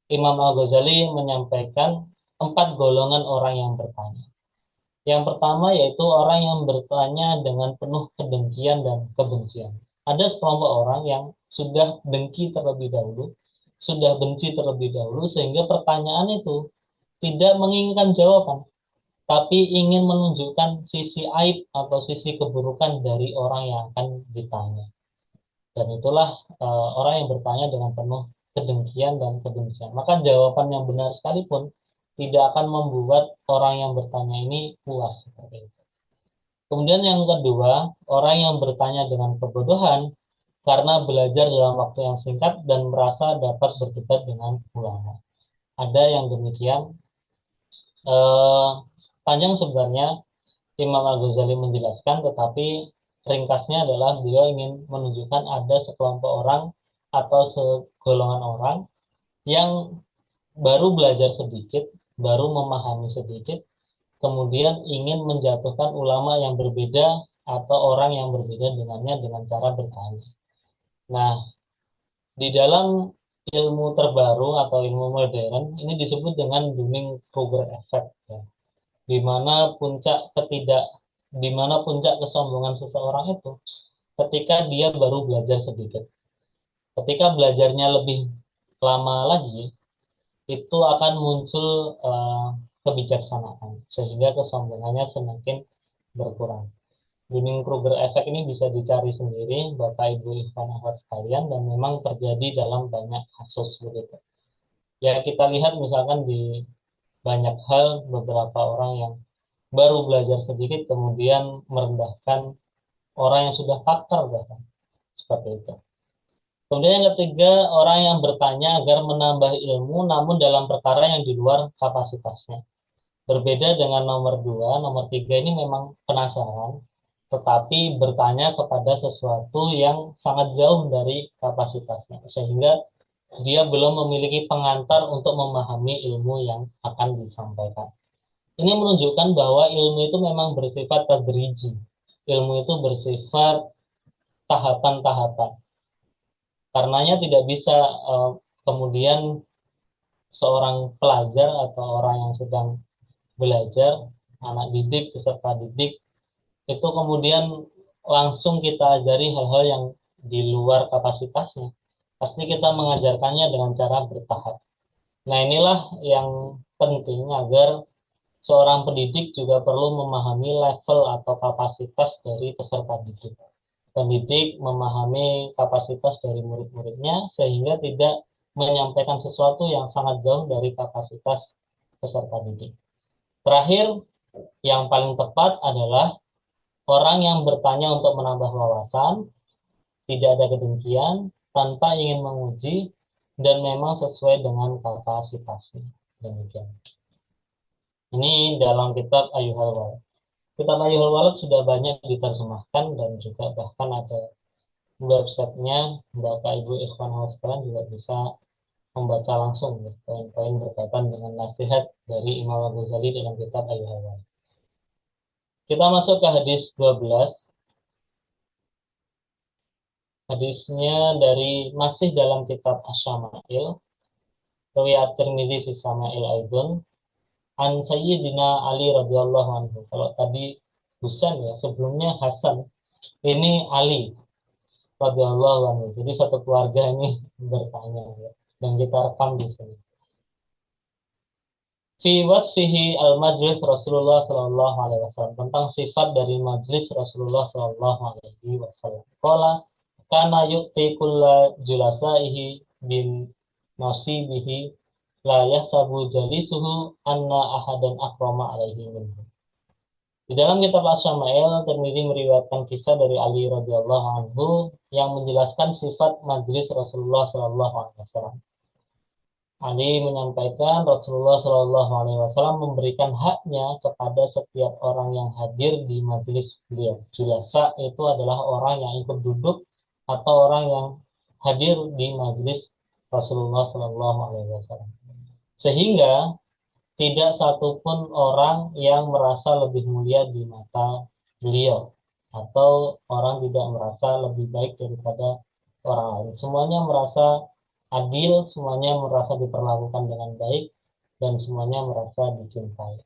Imam Al-Ghazali menyampaikan 4 golongan orang yang bertanya. Yang pertama yaitu orang yang bertanya dengan penuh kedengkian dan kebencian. Ada sekelompok orang yang sudah dengki terlebih dahulu, sudah benci terlebih dahulu, sehingga pertanyaan itu tidak menginginkan jawaban, tapi ingin menunjukkan sisi aib atau sisi keburukan dari orang yang akan ditanya. Dan itulah orang yang bertanya dengan penuh kedengkian dan kebencian. Maka jawaban yang benar sekalipun tidak akan membuat orang yang bertanya ini puas seperti itu. Kemudian yang kedua, orang yang bertanya dengan kebodohan karena belajar dalam waktu yang singkat dan merasa dapat berdebat dengan ulama. Ada yang demikian. Panjang sebenarnya Imam Al-Ghazali menjelaskan, tetapi ringkasnya adalah beliau ingin menunjukkan ada sekelompok orang atau segolongan orang yang baru belajar sedikit, baru memahami sedikit, kemudian ingin menjatuhkan ulama yang berbeda atau orang yang berbeda dengannya dengan cara bertanya. Nah, di dalam ilmu terbaru atau ilmu modern ini disebut dengan Dunning-Kruger effect, ya, di mana di mana puncak kesombongan seseorang itu ketika dia baru belajar sedikit. Ketika belajarnya lebih lama lagi, itu akan muncul kebijaksanaan sehingga kesombongannya semakin berkurang. Dunning-Kruger effect ini bisa dicari sendiri Bapak Ibu Ikhwan Akhwat sekalian dan memang terjadi dalam banyak kasus begitu. Ya kita lihat misalkan di banyak hal beberapa orang yang baru belajar sedikit kemudian merendahkan orang yang sudah pakar bahkan seperti itu. Kemudian yang ketiga, orang yang bertanya agar menambah ilmu namun dalam perkara yang di luar kapasitasnya. Berbeda dengan nomor dua, nomor tiga ini memang penasaran, tetapi bertanya kepada sesuatu yang sangat jauh dari kapasitasnya, sehingga dia belum memiliki pengantar untuk memahami ilmu yang akan disampaikan. Ini menunjukkan bahwa ilmu itu memang bersifat tadriji. Ilmu itu bersifat tahapan-tahapan. Karenanya tidak bisa kemudian seorang pelajar atau orang yang sedang belajar, anak didik, peserta didik, itu kemudian langsung kita ajari hal-hal yang di luar kapasitasnya. Pasti kita mengajarkannya dengan cara bertahap. Nah, inilah yang penting agar seorang pendidik juga perlu memahami level atau kapasitas dari peserta didik. Pendidik memahami kapasitas dari murid-muridnya sehingga tidak menyampaikan sesuatu yang sangat jauh dari kapasitas peserta didik. Terakhir, yang paling tepat adalah orang yang bertanya untuk menambah wawasan, tidak ada kedengkian, tanpa ingin menguji, dan memang sesuai dengan kapasitasnya. Demikian. Ini dalam kitab Ayyuhal Walad. Kitab Ayyuhal Walad sudah banyak diterjemahkan dan juga bahkan ada websitenya. Bapak Ibu Ikhwan sekalian juga bisa membaca langsung ya, poin-poin berkaitan dengan nasihat dari Imam Al-Ghazali dalam kitab Ayyuhal Walad. Kita masuk ke hadis 12. Hadisnya dari masih dalam kitab Asy-Syama'il, riwayat Tirmidzi fi Syama'il Aidun, an Sayyidina Ali radhiyallahu anhu. Kalau tadi Husain ya, sebelumnya Hasan. Ini Ali radhiyallahu anhu. Jadi satu keluarga ini bertanya ya. Dan kita rekam di sini. Fi wasfihi al-majlis Rasulullah sallallahu alaihi wasallam, tentang sifat dari majlis Rasulullah sallallahu alaihi wasallam. Qala kana yu'ti kulla julasaihi bin nasibihi la yasabu jalisuhu anna ahadan akrama alaihi minhu. Di dalam kitab Asy-Syama'il, Tirmidzi meriwayatkan kisah dari Ali radhiyallahu anhu yang menjelaskan sifat majlis Rasulullah sallallahu alaihi wasallam. Ali menyampaikan Rasulullah Shallallahu Alaihi Wasallam memberikan haknya kepada setiap orang yang hadir di majelis beliau. Julasa itu adalah orang yang ikut duduk atau orang yang hadir di majelis Rasulullah Shallallahu Alaihi Wasallam. Sehingga tidak satupun orang yang merasa lebih mulia di mata beliau atau orang tidak merasa lebih baik daripada orang lain. Semuanya merasa adil, semuanya merasa diperlakukan dengan baik, dan semuanya merasa dicintai.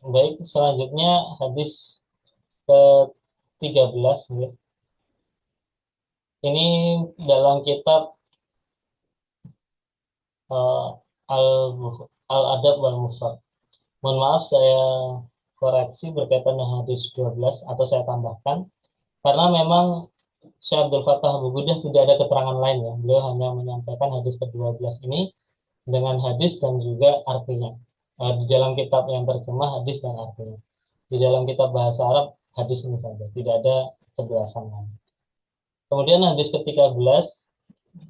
Baik, selanjutnya hadis ke-13 ya. Ini dalam kitab uh, Al-Adab wal Mufrad. Mohon maaf saya koreksi berkaitan dengan hadis 12 atau saya tambahkan karena memang Syekh Abdul Fattah Abu Budah tidak ada keterangan lain ya. Beliau hanya menyampaikan hadis ke-12 ini dengan hadis dan juga artinya. Di dalam kitab yang terjemah hadis dan artinya. Di dalam kitab bahasa Arab hadis ini saja, tidak ada kejelasan lain. Kemudian hadis ke-13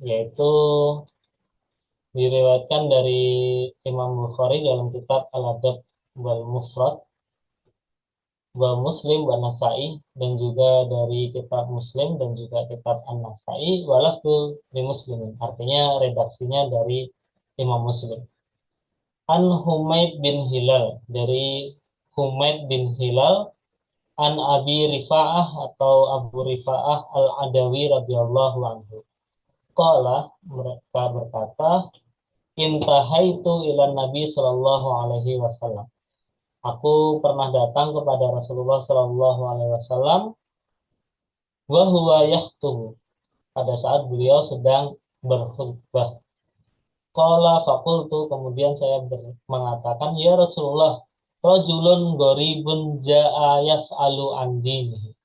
yaitu diriwayatkan dari Imam Bukhari dalam kitab Al-Adab wal Mufrad, wa Muslim wa Nasai, dan juga dari kitab Muslim dan juga kitab An-Nasai, walafdu di Muslimin, artinya redaksinya dari Imam Muslim. An Humaid bin Hilal, dari Humaid bin Hilal, an Abi Rifa'ah atau Abu Rifa'ah Al-Adawi radhiyallahu anhu. Qala, mereka berkata, intahaitu ila Nabi sallallahu alaihi wasallam. Aku pernah datang kepada Rasulullah sallallahu alaihi wasallam wa huwa yakhtub, pada saat beliau sedang berkhutbah. Qala faqultu, kemudian saya mengatakan, ya Rasulullah, rajulun gharibun jaa yas'alu an dinihi.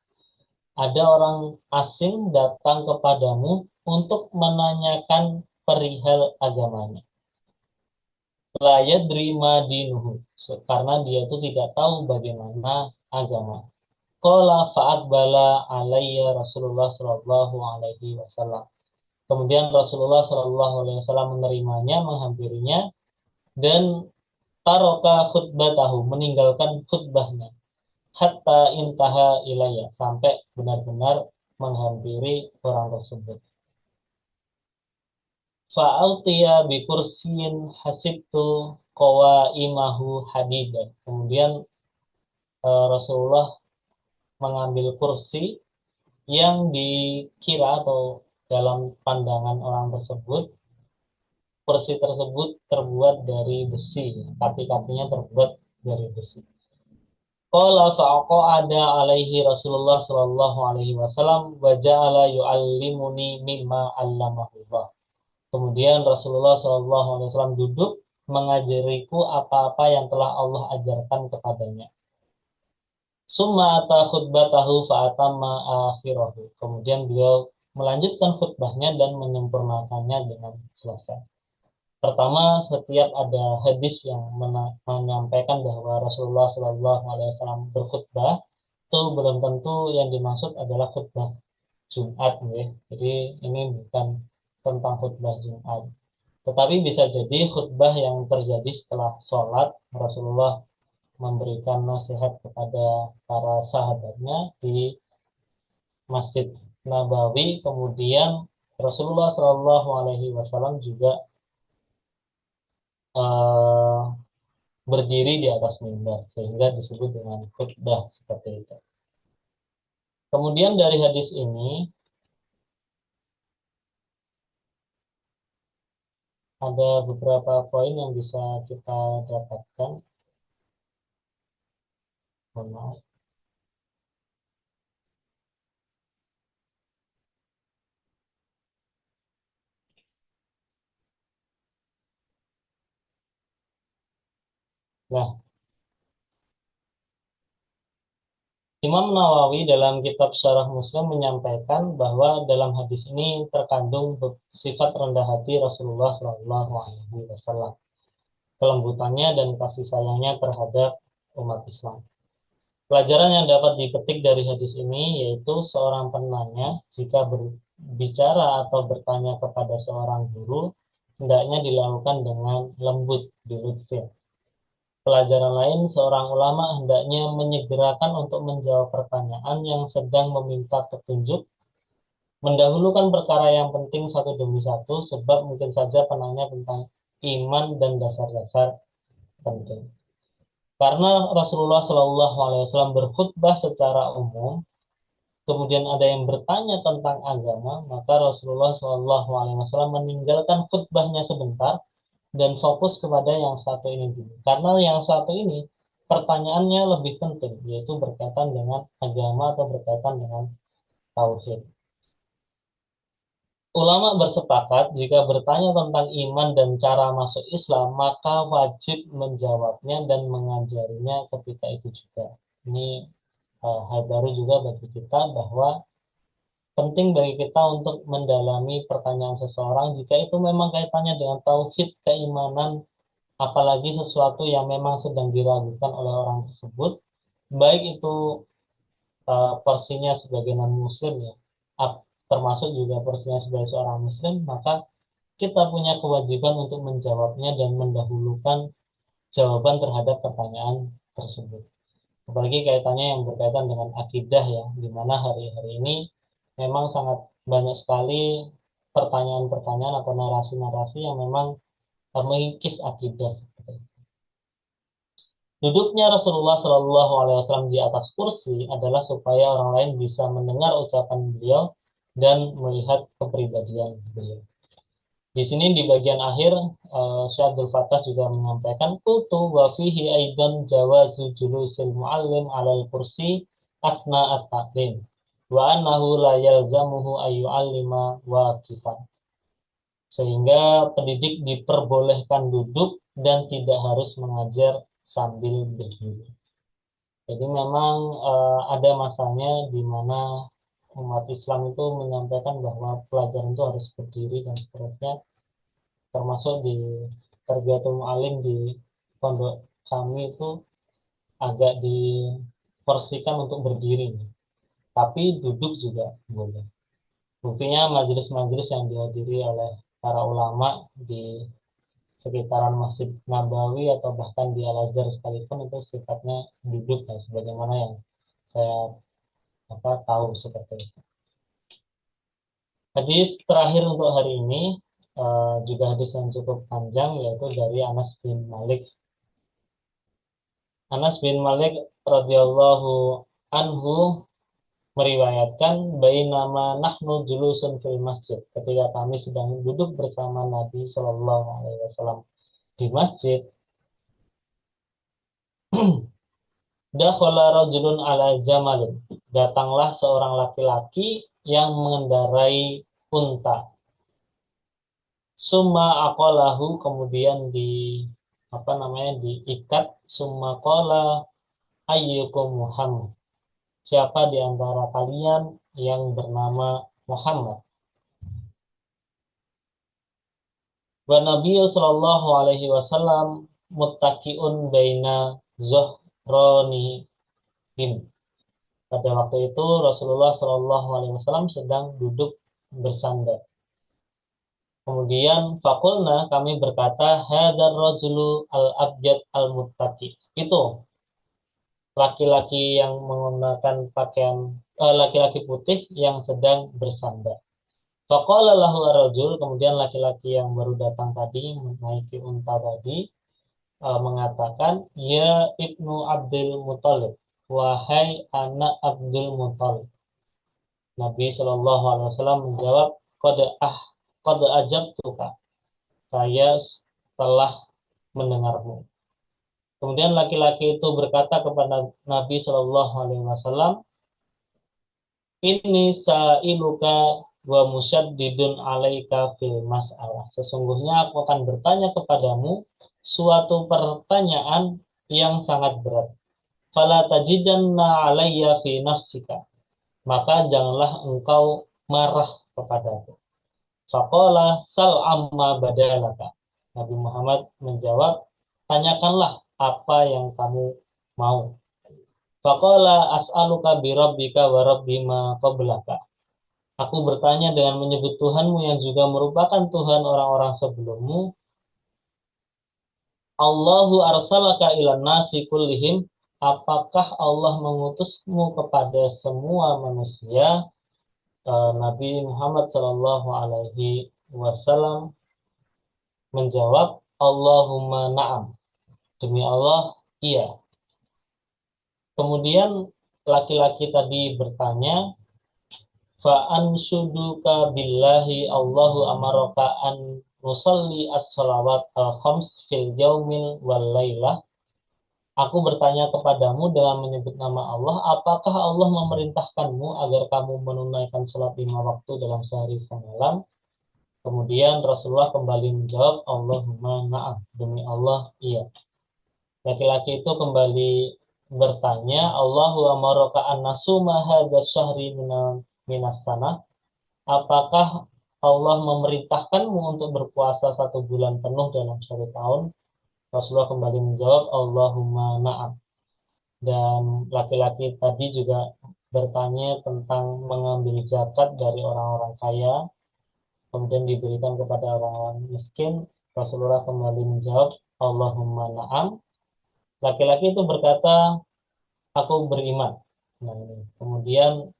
Ada orang asing datang kepadamu untuk menanyakan perihal agamanya. la yadri ma dinuhu, karena dia itu tidak tahu bagaimana agama. Qala fa'aqbala alayya Rasulullah sallallahu alaihi wasallam. Kemudian Rasulullah sallallahu alaihi wasallam menerimanya, menghampirinya, dan taroka khutbatahu, meninggalkan khutbahnya, hatta intaha ilayya, sampai benar-benar menghampiri orang tersebut. Fa'autiya bi kursiyin hasibtu qawaimahu hadidan. Kemudian Rasulullah mengambil kursi yang dikira atau dalam pandangan orang tersebut, kursi tersebut terbuat dari besi, kaki-kakinya terbuat dari besi. Qala fa'aqa'ada alaihi Rasulullah sallallahu alaihi wasallam wa ja'ala yu'allimuni mimma 'allamahullah. Kemudian Rasulullah sallallahu alaihi wasallam duduk mengajariku apa-apa yang telah Allah ajarkan kepadanya. Summa ata khutbatahu fa'atamma akhirahu. Kemudian beliau melanjutkan khutbahnya dan menyempurnakannya dengan selesai. Pertama, setiap ada hadis yang menyampaikan bahwa Rasulullah Shallallahu Alaihi Wasallam berkhutbah, itu belum tentu yang dimaksud adalah khutbah Jumat, ya. Jadi ini bukan tentang khutbah Jumat, tetapi bisa jadi khutbah yang terjadi setelah sholat. Rasulullah memberikan nasihat kepada para sahabatnya di Masjid Nabawi. Kemudian Rasulullah Shallallahu Alaihi Wasallam juga eh, berdiri di atas mimbar, sehingga disebut dengan khutbah seperti itu. Kemudian dari hadis ini ada beberapa poin yang bisa kita dapatkan. Mohon maaf. Nah, Imam Nawawi dalam kitab Syarah Muslim menyampaikan bahwa dalam hadis ini terkandung sifat rendah hati Rasulullah Shallallahu Alaihi Wasallam, kelembutannya dan kasih sayangnya terhadap umat Islam. Pelajaran yang dapat dipetik dari hadis ini yaitu seorang penanya jika berbicara atau bertanya kepada seorang guru hendaknya dilakukan dengan lembut, dilutfin. Pelajaran lain, seorang ulama hendaknya menyegerakan untuk menjawab pertanyaan yang sedang meminta petunjuk, mendahulukan perkara yang penting satu demi satu, sebab mungkin saja penanya tentang iman dan dasar-dasar penting. Karena Rasulullah Shallallahu Alaihi Wasallam berkhutbah secara umum, kemudian ada yang bertanya tentang agama, maka Rasulullah Shallallahu Alaihi Wasallam meninggalkan khutbahnya sebentar dan fokus kepada yang satu ini dulu. Karena yang satu ini pertanyaannya lebih penting, yaitu berkaitan dengan agama atau berkaitan dengan tauhid. Ulama bersepakat jika bertanya tentang iman dan cara masuk Islam, maka wajib menjawabnya dan mengajarinya ketika itu juga. Ini hal baru juga bagi kita, bahwa penting bagi kita untuk mendalami pertanyaan seseorang jika itu memang kaitannya dengan tauhid, keimanan, apalagi sesuatu yang memang sedang diragukan oleh orang tersebut, baik itu porsinya sebagai non-muslim, ya, termasuk juga porsinya sebagai seorang muslim, maka kita punya kewajiban untuk menjawabnya dan mendahulukan jawaban terhadap pertanyaan tersebut. Apalagi kaitannya yang berkaitan dengan akidah, ya, di mana hari-hari ini memang sangat banyak sekali pertanyaan-pertanyaan atau narasi-narasi yang memang mengikis akidah seperti itu. Duduknya Rasulullah Shallallahu Alaihi Wasallam di atas kursi adalah supaya orang lain bisa mendengar ucapan beliau dan melihat kepribadian beliau. Di sini di bagian akhir, Syekh Abdul Fattah juga menyampaikan kutu wa fihi aidan jawazu julusil muallim alal kursi athna at-ta'lim wa annahu la yalzamuhu ayyu'allima waqifan. Sehingga pendidik diperbolehkan duduk dan tidak harus mengajar sambil berdiri. Jadi memang ada masanya di mana umat Islam itu menyampaikan bahwa pelajaran itu harus berdiri dan seterusnya, termasuk di Tarbiyatul Mu'allim di pondok kami itu agak diporsikan untuk berdiri, tapi duduk juga boleh. Buktinya majelis-majelis yang dihadiri oleh para ulama di sekitaran Masjid Nabawi atau bahkan di Al-Azhar sekalipun itu sifatnya duduk ya, sebagaimana yang saya tahu seperti itu. Hadis terakhir untuk hari ini juga hadis yang cukup panjang, yaitu dari Anas bin Malik. Anas bin Malik radhiyallahu anhu meriwayatkan bainama nahnu julusun fil masjid, ketika kami sedang duduk bersama Nabi Shallallahu alaihi wasallam di masjid, dakhala rajulun ala jamalin, datanglah seorang laki-laki yang mengendarai unta. Summa aqalahu, kemudian diikat. Summa qala ayyukum Muhammad, siapa di antara kalian yang bernama Muhammad. Wa Nabi sallallahu alaihi wasallam muttaqiun baina zuhrani bin. Pada waktu itu Rasulullah sallallahu alaihi wasallam sedang duduk bersandar. Kemudian fakulna, kami berkata, hadar rajulu al-abjad al-muttaqi. Itu laki-laki yang menggunakan pakaian laki-laki putih yang sedang bersandar. Faqala lahu ar-rajul, kemudian laki-laki yang baru datang tadi menaiki unta tadi mengatakan, ya Ibnu Abdul Muthalib, wahai anak Abdul Muthalib. Nabi Shallallahu alaihi wasallam menjawab, qad ajabtuka, saya telah mendengarmu. Kemudian laki-laki itu berkata kepada Nabi Shallallahu alaihi wasallam, ini sa'iluka wa musyaddidun alaika fil mas'alah. Sesungguhnya aku akan bertanya kepadamu suatu pertanyaan yang sangat berat. Fala tajidanna alayya fi nafsika. Maka janganlah engkau marah kepadaku. Faqala sal amma badalaka. Nabi Muhammad menjawab, tanyakanlah apa yang kamu mau. Faqala as'aluka bi rabbika wa rabbi ma qablaka. Aku bertanya dengan menyebut Tuhanmu yang juga merupakan Tuhan orang-orang sebelummu. Allahu arsalaka ilan nasi kullihim. Apakah Allah mengutusmu kepada semua manusia? Nabi Muhammad Shallallahu alaihi wasallam menjawab, Allahumma na'am. Demi Allah, iya. Kemudian laki-laki tadi bertanya, fa'ansuduka billahi Allahu amaraka an nusalli as-salawat al-khams fil yaumil wal laylah. Aku bertanya kepadamu dengan menyebut nama Allah, apakah Allah memerintahkanmu agar kamu menunaikan salat 5 waktu dalam sehari semalam? Kemudian Rasulullah kembali menjawab, Allahumma na'am. Demi Allah, iya. Laki-laki itu kembali bertanya, Allahu amaraka an nasuma hadza syahri minas sana. Apakah Allah memerintahkanmu untuk berpuasa 1 bulan penuh dalam 1 tahun? Rasulullah kembali menjawab, Allahumma na'am. Dan laki-laki tadi juga bertanya tentang mengambil zakat dari orang-orang kaya, kemudian diberikan kepada orang-orang miskin. Rasulullah kembali menjawab, Allahumma na'am. Laki-laki itu berkata, aku beriman. Nah, kemudian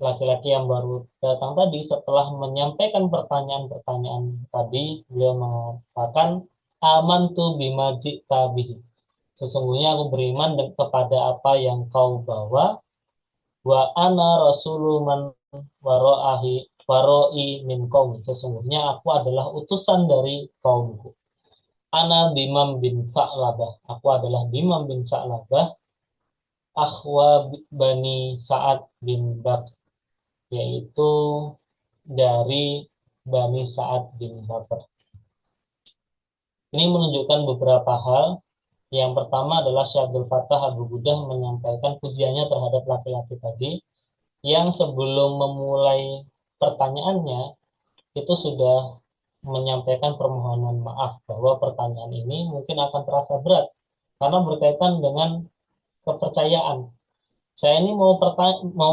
laki-laki yang baru datang tadi setelah menyampaikan pertanyaan-pertanyaan tadi, beliau mengatakan, amantu bima ji'ta bihi. Sesungguhnya aku beriman kepada apa yang kau bawa. Wa ana rasulun man waroi min qaum. Sesungguhnya aku adalah utusan dari kaumku. Ana Bimam bin Sa'labah. Aku adalah Bimam bin Sa'labah, akhwa Bani Sa'ad bin Bakr, yaitu dari Bani Sa'ad bin Bakr. Ini menunjukkan beberapa hal. Yang pertama adalah Syekh Abdul Fattah Abu Budah menyampaikan pujiannya terhadap laki-laki tadi, yang sebelum memulai pertanyaannya itu sudah menyampaikan permohonan maaf bahwa pertanyaan ini mungkin akan terasa berat karena berkaitan dengan kepercayaan. Saya ini mau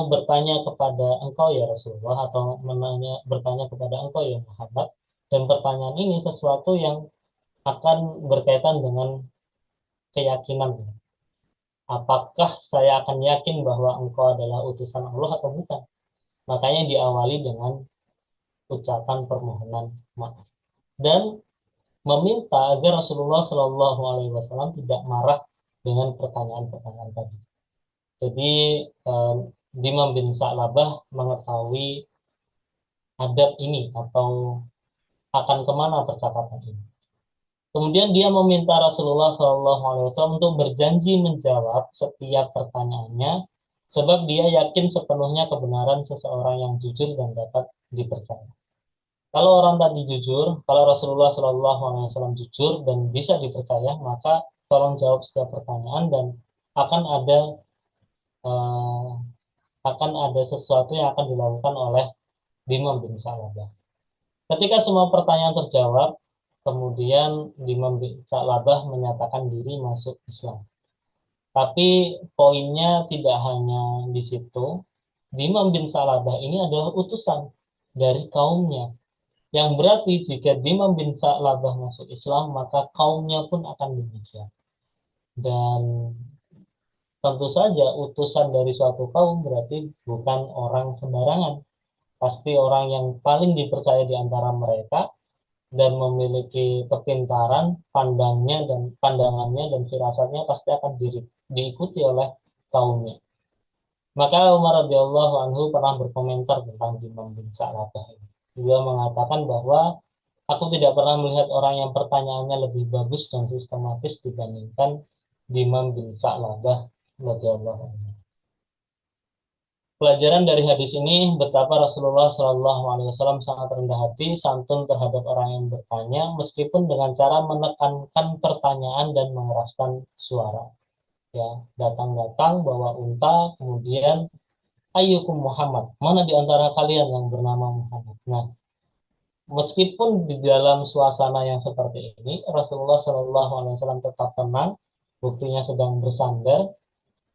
bertanya kepada engkau ya Rasulullah, atau bertanya kepada engkau ya Muhammad, dan pertanyaan ini sesuatu yang akan berkaitan dengan keyakinan. Apakah saya akan yakin bahwa engkau adalah utusan Allah atau bukan? Makanya diawali dengan ucapan permohonan maaf dan meminta agar Rasulullah Shallallahu Alaihi Wasallam tidak marah dengan pertanyaan-pertanyaan tadi. Jadi eh, Dimam bin Sa'labah mengetahui adab ini atau akan kemana percakapan ini. Kemudian dia meminta Rasulullah Shallallahu Alaihi Wasallam untuk berjanji menjawab setiap pertanyaannya, sebab dia yakin sepenuhnya kebenaran seseorang yang jujur dan dapat dipercaya. Kalau orang tadi jujur, kalau Rasulullah Shallallahu Alaihi Wasallam jujur dan bisa dipercaya, maka tolong jawab setiap pertanyaan dan akan ada eh, akan ada sesuatu yang akan dilakukan oleh Dimam bin Sa'labah. Ketika semua pertanyaan terjawab, kemudian Dimam bin Sa'labah menyatakan diri masuk Islam. Tapi poinnya tidak hanya di situ. Dimam bin Sa'labah ini adalah utusan dari kaumnya. Yang berarti jika Dimam bin Sa'labah masuk Islam, maka kaumnya pun akan demikian. Dan tentu saja utusan dari suatu kaum berarti bukan orang sembarangan. Pasti orang yang paling dipercaya di antara mereka dan memiliki kepintaran, pandangannya dan firasatnya pasti akan diikuti oleh kaumnya. Maka Umar radhiyallahu anhu pernah berkomentar tentang Dimam bin Sa'labah ini. Dia mengatakan bahwa aku tidak pernah melihat orang yang pertanyaannya lebih bagus dan sistematis dibandingkan Dimam bin Sa'labah radhiyallahu anhu. Pelajaran dari hadis ini betapa Rasulullah Shallallahu Alaihi Wasallam sangat rendah hati, santun terhadap orang yang bertanya, meskipun dengan cara menekankan pertanyaan dan mengeraskan suara. Ya, datang-datang bawa unta, kemudian ayyukum Muhammad, mana di antara kalian yang bernama Muhammad? Nah, meskipun di dalam suasana yang seperti ini, Rasulullah Shallallahu Alaihi Wasallam tetap tenang, buktinya sedang bersandar,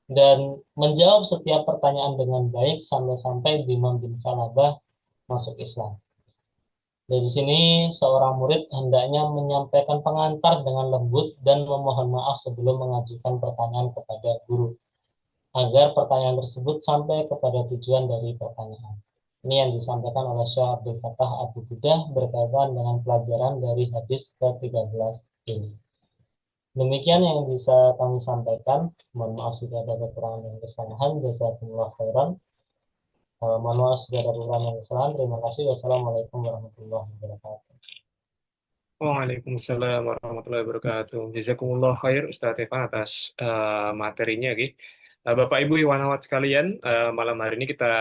dan menjawab setiap pertanyaan dengan baik sampai-sampai Dimam bin Salabah masuk Islam. Dari sini seorang murid hendaknya menyampaikan pengantar dengan lembut dan memohon maaf sebelum mengajukan pertanyaan kepada guru agar pertanyaan tersebut sampai kepada tujuan dari pertanyaan. Ini yang disampaikan oleh Syekh Abdul Fattah Abu Budah berkaitan dengan pelajaran dari hadis ke-13 ini. Demikian yang bisa kami sampaikan. Mohon maaf jika ada kekurangan dan kesalahan. Jazakumullah khairan. Mohon maaf jika ada kekurangan dan kesalahan. Terima kasih. Wassalamualaikum warahmatullahi wabarakatuh. Waalaikumsalam warahmatullahi wabarakatuh. Jazakumullah khair Ustaz Irfan atas materinya, Ki. Bapak Ibu Iwanawat sekalian, malam hari ini kita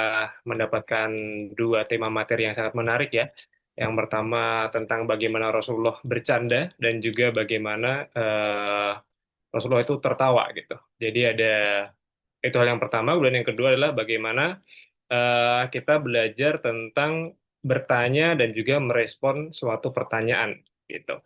mendapatkan dua tema materi yang sangat menarik ya. Yang pertama tentang bagaimana Rasulullah bercanda dan juga bagaimana Rasulullah itu tertawa gitu. Jadi ada itu hal yang pertama, kemudian yang kedua adalah bagaimana kita belajar tentang bertanya dan juga merespon suatu pertanyaan gitu.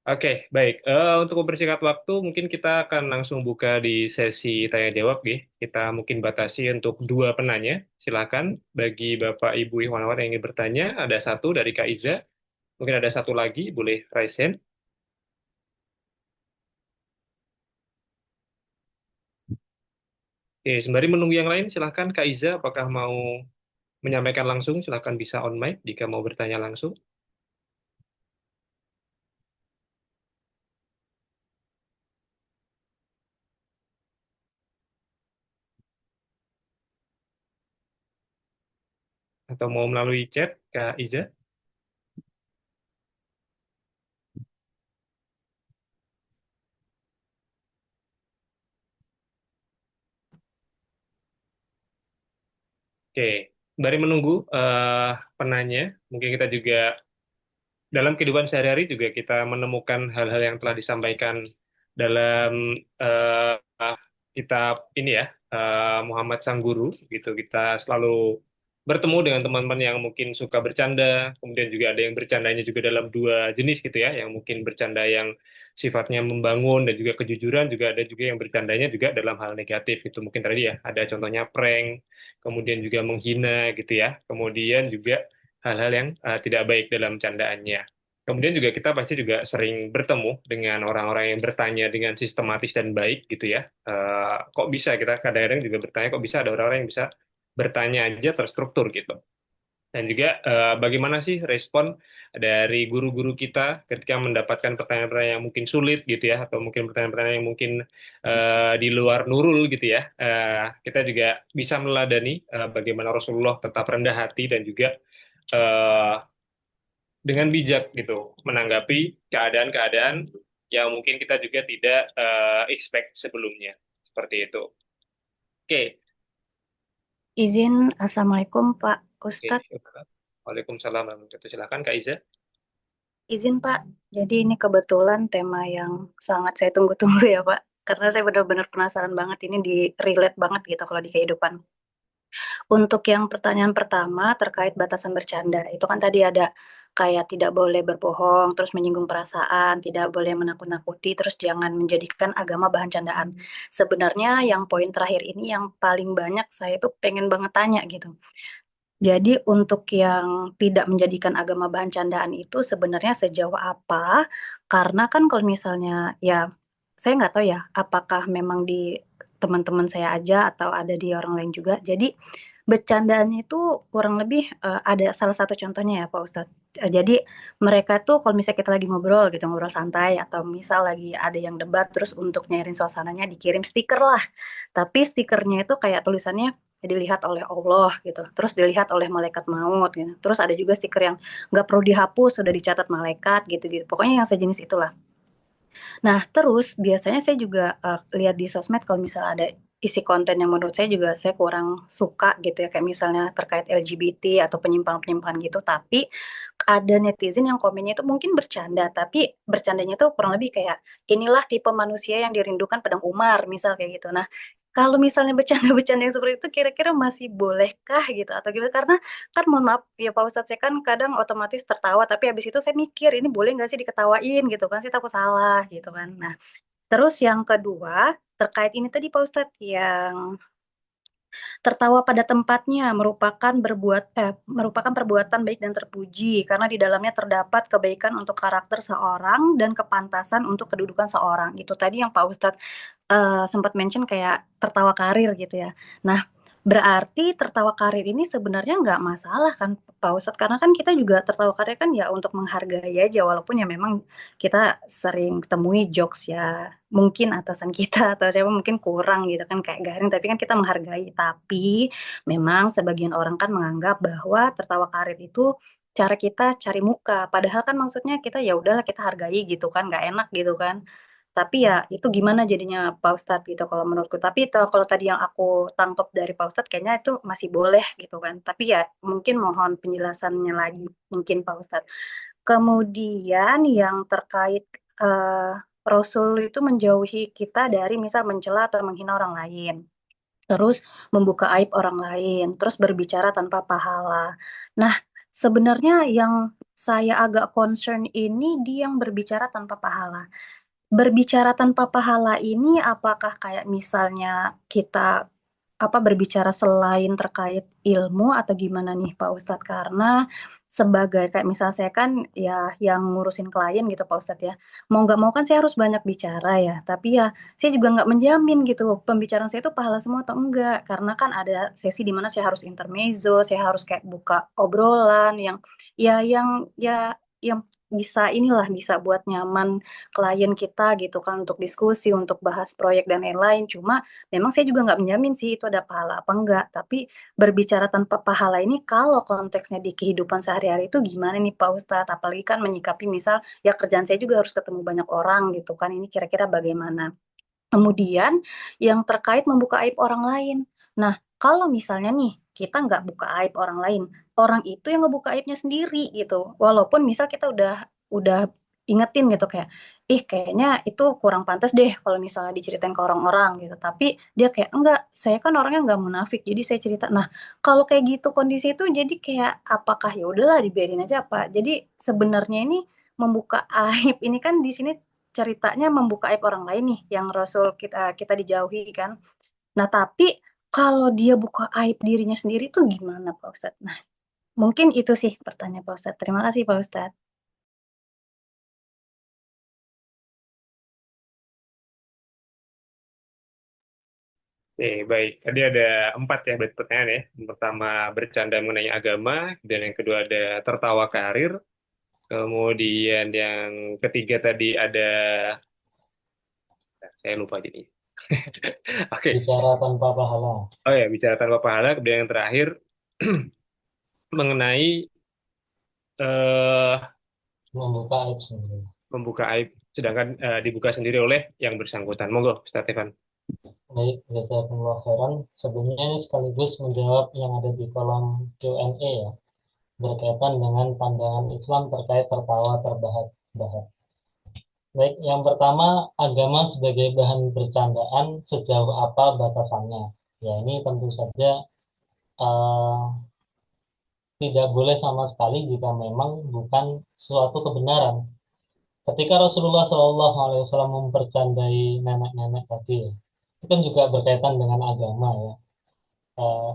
Oke, baik. Untuk mempersingkat waktu, mungkin kita akan langsung buka di sesi tanya jawab, Gi. Kita mungkin batasi untuk dua penanya. Silakan bagi Bapak Ibu Ihwanawat yang ingin bertanya, ada satu dari Kak Iza, mungkin ada satu lagi, boleh raise hand. Oke, sembari menunggu yang lain, silakan Kak Iza, apakah mau menyampaikan langsung? Silakan bisa on mic jika mau bertanya langsung. Atau mau melalui chat, Kak Iza? Oke, sembari menunggu penanya, mungkin kita juga dalam kehidupan sehari-hari juga kita menemukan hal-hal yang telah disampaikan dalam kitab ini ya, Muhammad Sang Guru, gitu. Kita selalu bertemu dengan teman-teman yang mungkin suka bercanda, kemudian juga ada yang bercandanya juga dalam dua jenis gitu ya, yang mungkin bercanda yang sifatnya membangun dan juga kejujuran, juga ada juga yang bercandanya juga dalam hal negatif gitu. Mungkin tadi ya, ada contohnya prank, kemudian juga menghina gitu ya, kemudian juga hal-hal yang tidak baik dalam candaannya. Kemudian juga kita pasti juga sering bertemu dengan orang-orang yang bertanya dengan sistematis dan baik gitu ya. Kok bisa kita kadang-kadang juga bertanya kok bisa ada orang-orang yang bisa bertanya aja terstruktur gitu. Dan juga bagaimana sih respon dari guru-guru kita ketika mendapatkan pertanyaan-pertanyaan yang mungkin sulit gitu ya, atau mungkin pertanyaan-pertanyaan yang mungkin di luar nurul gitu ya. Kita juga bisa meneladani bagaimana Rasulullah tetap rendah hati dan juga eh, dengan bijak gitu menanggapi keadaan-keadaan yang mungkin kita juga tidak expect sebelumnya. Seperti itu. Oke, Izin, Assalamualaikum Pak oke. Ustadz. Waalaikumsalam warahmatullahi wabarakatuh. Silakan Kak Iza. Izin Pak, jadi ini kebetulan tema yang sangat saya tunggu-tunggu ya Pak. Karena saya benar-benar penasaran banget ini di relate banget gitu kalau di kehidupan. Untuk yang pertanyaan pertama terkait batasan bercanda, itu kan tadi ada kayak tidak boleh berbohong, terus menyinggung perasaan, tidak boleh menakut-nakuti, terus jangan menjadikan agama bahan candaan. Sebenarnya yang poin terakhir ini yang paling banyak saya tuh pengen banget tanya gitu. Jadi untuk yang tidak menjadikan agama bahan candaan itu sebenarnya sejauh apa? Karena kan kalau misalnya ya saya nggak tahu ya apakah memang di teman-teman saya aja atau ada di orang lain juga. Jadi bercandaannya itu kurang lebih ada salah satu contohnya ya Pak Ustadz. Jadi mereka tuh kalau misalnya kita lagi ngobrol gitu, ngobrol santai atau misal lagi ada yang debat terus untuk nyairin suasananya dikirim stiker lah. Tapi stikernya itu kayak tulisannya dilihat oleh Allah gitu, terus dilihat oleh malaikat maut gitu. Terus ada juga stiker yang nggak perlu dihapus, sudah dicatat malaikat gitu-gitu. Pokoknya yang sejenis itulah. Nah, terus biasanya saya juga lihat di sosmed kalau misalnya ada isi konten yang menurut saya juga saya kurang suka gitu ya, kayak misalnya terkait LGBT atau penyimpangan-penyimpangan gitu, tapi ada netizen yang komennya itu mungkin bercanda, tapi bercandanya tuh kurang lebih kayak inilah tipe manusia yang dirindukan pedang Umar, misal kayak gitu. Nah, kalau misalnya bercanda-bercanda yang seperti itu kira-kira masih bolehkah gitu atau gimana? Karena kan mohon maaf ya Pak Ustadz, saya kan kadang otomatis tertawa tapi habis itu saya mikir ini boleh nggak sih diketawain gitu kan, saya takut salah gitu kan. Nah, terus yang kedua terkait ini tadi Pak Ustadz yang tertawa pada tempatnya merupakan perbuatan baik dan terpuji karena di dalamnya terdapat kebaikan untuk karakter seorang dan kepantasan untuk kedudukan seorang. Itu tadi yang Pak Ustadz sempat mention kayak tertawa karir gitu ya. Nah, berarti tertawa karir ini sebenarnya nggak masalah kan Pak Ustadz, karena kan kita juga tertawa karir kan ya untuk menghargai aja, walaupun ya memang kita sering temui jokes ya mungkin atasan kita atau siapa mungkin kurang gitu kan kayak garing, tapi kan kita menghargai. Tapi memang sebagian orang kan menganggap bahwa tertawa karir itu cara kita cari muka, padahal kan maksudnya kita ya udahlah kita hargai gitu kan, nggak enak gitu kan. Tapi ya itu gimana jadinya Pak Ustadz gitu kalau menurutku. Tapi itu kalau tadi yang aku tangkap dari Pak Ustadz kayaknya itu masih boleh gitu kan. Tapi ya mungkin mohon penjelasannya lagi mungkin Pak Ustadz. Kemudian yang terkait eh, Rasul itu menjauhi kita dari misal mencela atau menghina orang lain. Terus membuka aib orang lain, terus berbicara tanpa pahala. Nah, sebenarnya yang saya agak concern ini dia yang berbicara tanpa pahala. Berbicara tanpa pahala ini apakah kayak misalnya kita berbicara selain terkait ilmu atau gimana nih Pak Ustadz? Karena sebagai kayak misal saya kan ya yang ngurusin klien gitu Pak Ustadz ya. Mau nggak mau kan saya harus banyak bicara ya. Tapi ya saya juga nggak menjamin gitu pembicaraan saya itu pahala semua atau enggak. Karena kan ada sesi di mana saya harus intermezzo, saya harus kayak buka obrolan yang yang bisa inilah bisa buat nyaman klien kita gitu kan untuk diskusi, untuk bahas proyek dan lain-lain. Cuma memang saya juga nggak menjamin sih itu ada pahala apa enggak. Tapi berbicara tanpa pahala ini kalau konteksnya di kehidupan sehari-hari itu gimana nih Pak Ustadz? Apalagi kan menyikapi misal ya kerjaan saya juga harus ketemu banyak orang gitu kan. Ini kira-kira bagaimana? Kemudian yang terkait membuka aib orang lain. Nah, kalau misalnya nih kita nggak buka aib orang lain, orang itu yang ngebuka aibnya sendiri gitu. Walaupun misal kita udah ingetin gitu kayak ih kayaknya itu kurang pantas deh kalau misalnya diceritain ke orang-orang gitu. Tapi dia kayak enggak, saya kan orangnya nggak munafik, jadi saya cerita. Nah, kalau kayak gitu kondisi itu jadi kayak apakah ya udahlah dibiarin aja apa. Jadi sebenarnya ini membuka aib ini kan di sini ceritanya membuka aib orang lain nih yang Rasul kita kita dijauhi kan. Nah, tapi kalau dia buka aib dirinya sendiri tuh gimana Pak Ustadz? Nah, mungkin itu sih pertanyaan Pak Ustadz. Terima kasih Pak Ustadz. Oke, baik. Tadi ada 4 ya berarti pertanyaan ya. Yang pertama bercanda mengenai agama, dan yang kedua ada tertawa karir. Kemudian yang ketiga tadi ada, saya lupa jadi. Oke. Bicara tanpa pahala, Oh ya, bicara tanpa pahala. Kemudian yang terakhir mengenai eh, membuka aib sendiri. membuka aib, sedangkan dibuka sendiri oleh yang bersangkutan. Monggo, Ustaz Evan. Baik, jazakumullah khairan. Sebelumnya ini sekaligus menjawab yang ada di kolom Q&A ya, berkaitan dengan pandangan Islam terkait tertawa terbahak-bahak. Baik, yang pertama, agama sebagai bahan bercandaan sejauh apa batasannya? Ya, ini tentu saja eh, tidak boleh sama sekali jika memang bukan suatu kebenaran. Ketika Rasulullah SAW mempercandai nenek-nenek tadi, ya, itu kan juga berkaitan dengan agama ya.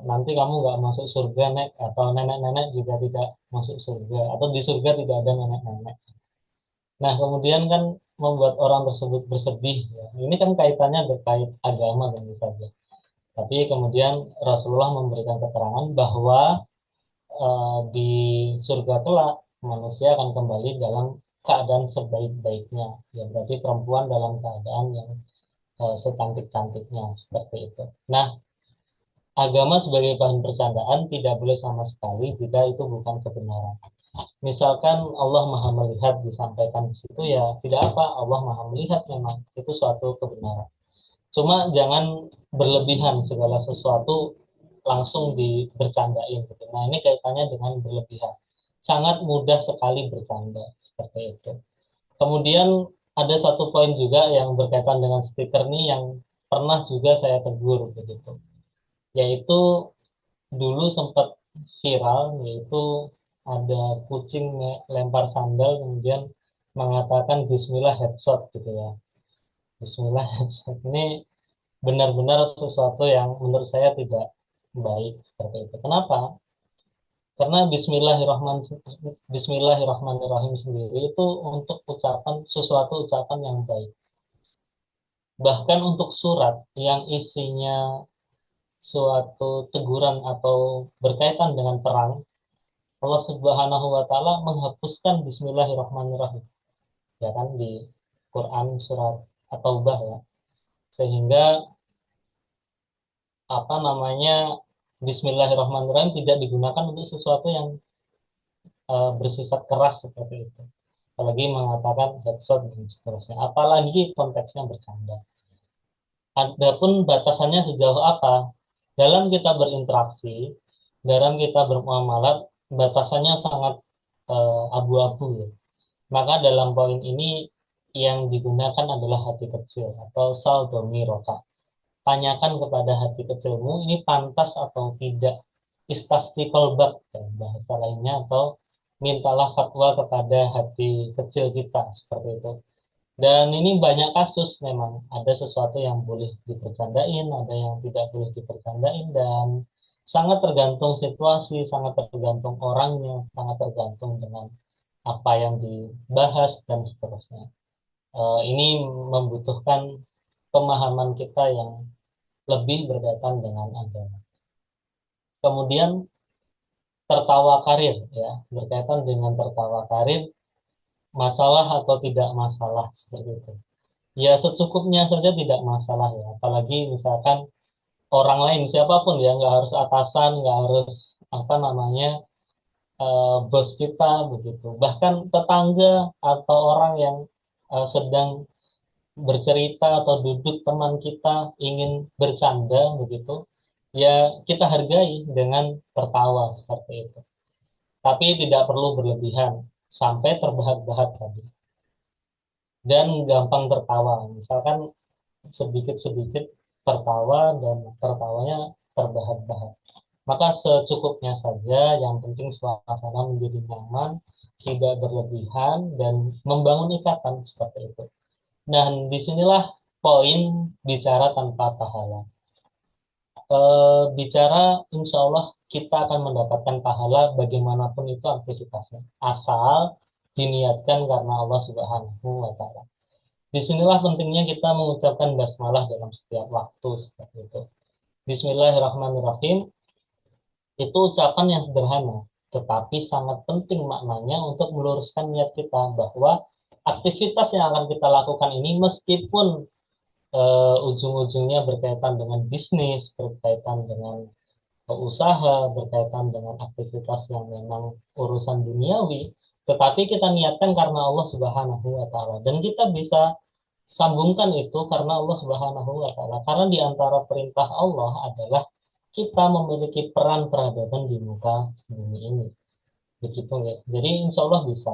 Nanti kamu nggak masuk surga nek, atau nenek-nenek juga tidak masuk surga, atau di surga tidak ada nenek-nenek. Nah, kemudian kan membuat orang tersebut bersedih. Ya. Ini kan kaitannya terkait agama tentu saja. Tapi kemudian Rasulullah memberikan keterangan bahwa di surga kelak manusia akan kembali dalam keadaan sebaik-baiknya. Ya, berarti perempuan dalam keadaan yang secantik-cantiknya seperti itu. Nah, agama sebagai bahan percandaan tidak boleh sama sekali jika itu bukan kebenaran. Misalkan Allah Maha Melihat disampaikan di situ, ya tidak apa, Allah Maha Melihat, memang itu suatu kebenaran. Cuma jangan berlebihan segala sesuatu langsung dibercandain gitu. Nah, ini kaitannya dengan berlebihan. Sangat mudah sekali bercanda seperti itu. Kemudian ada satu poin juga yang berkaitan dengan stiker nih yang pernah juga saya tegur begitu. Yaitu dulu sempat viral, yaitu ada kucing lempar sandal kemudian mengatakan Bismillah headshot gitu ya. Bismillah headshot ini benar-benar sesuatu yang menurut saya tidak baik seperti itu. Kenapa? Karena Bismillahirrahmanirrahim sendiri itu untuk ucapan sesuatu ucapan yang baik. Bahkan untuk surat yang isinya suatu teguran atau berkaitan dengan perang, Allah Subhanahu wa taala menghapuskan Bismillahirrahmanirrahim. Ya kan di Quran surat At-Taubah ya. Sehingga apa namanya Bismillahirrahmanirrahim tidak digunakan untuk sesuatu yang bersifat keras seperti itu. Apalagi mengatakan headshot dan seterusnya. Apalagi konteksnya bercanda. Adapun batasannya sejauh apa? Dalam kita berinteraksi, dalam kita bermuamalat, batasannya sangat abu-abu ya. Maka dalam poin ini yang digunakan adalah hati kecil atau saldo miroka. Tanyakan kepada hati kecilmu ini pantas atau tidak. Istafti kolbak ya, bahasa lainnya, atau mintalah fatwa kepada hati kecil kita seperti itu. Dan ini banyak kasus memang ada sesuatu yang boleh dipercandain, ada yang tidak boleh dipercandain, dan sangat tergantung situasi, sangat tergantung orangnya, sangat tergantung dengan apa yang dibahas dan seterusnya. Ini membutuhkan pemahaman kita yang lebih berkaitan dengan agama. Kemudian tertawa karir ya, berkaitan dengan tertawa karir, masalah atau tidak masalah seperti itu. Ya secukupnya saja tidak masalah ya, apalagi misalkan orang lain siapapun ya, nggak harus atasan, nggak harus apa namanya bos kita begitu. Bahkan tetangga atau orang yang sedang bercerita atau duduk teman kita ingin bercanda begitu, ya kita hargai dengan tertawa seperti itu. Tapi tidak perlu berlebihan sampai terbahak-bahak tadi. dan gampang tertawa. Misalkan sedikit-sedikit tertawa dan tertawanya terbahak-bahak. Maka secukupnya saja, yang penting suasana menjadi nyaman, tidak berlebihan, dan membangun ikatan seperti itu. Dan disinilah poin bicara tanpa pahala. Bicara insya Allah kita akan mendapatkan pahala bagaimanapun itu aktivitasnya. Asal diniatkan karena Allah Subhanahu wa Ta'ala. Disinilah pentingnya kita mengucapkan basmalah dalam setiap waktu seperti itu. Bismillahirrahmanirrahim itu ucapan yang sederhana, tetapi sangat penting maknanya untuk meluruskan niat kita bahwa aktivitas yang akan kita lakukan ini meskipun ujung-ujungnya berkaitan dengan bisnis, berkaitan dengan usaha, berkaitan dengan aktivitas yang memang urusan duniawi, tetapi kita niatkan karena Allah Subhanahu wa Ta'ala, dan kita bisa sambungkan itu karena Allah Subhanahu wa Ta'ala, karena di antara perintah Allah adalah kita memiliki peran peradaban di muka bumi ini, begitu ya. Jadi insya Allah bisa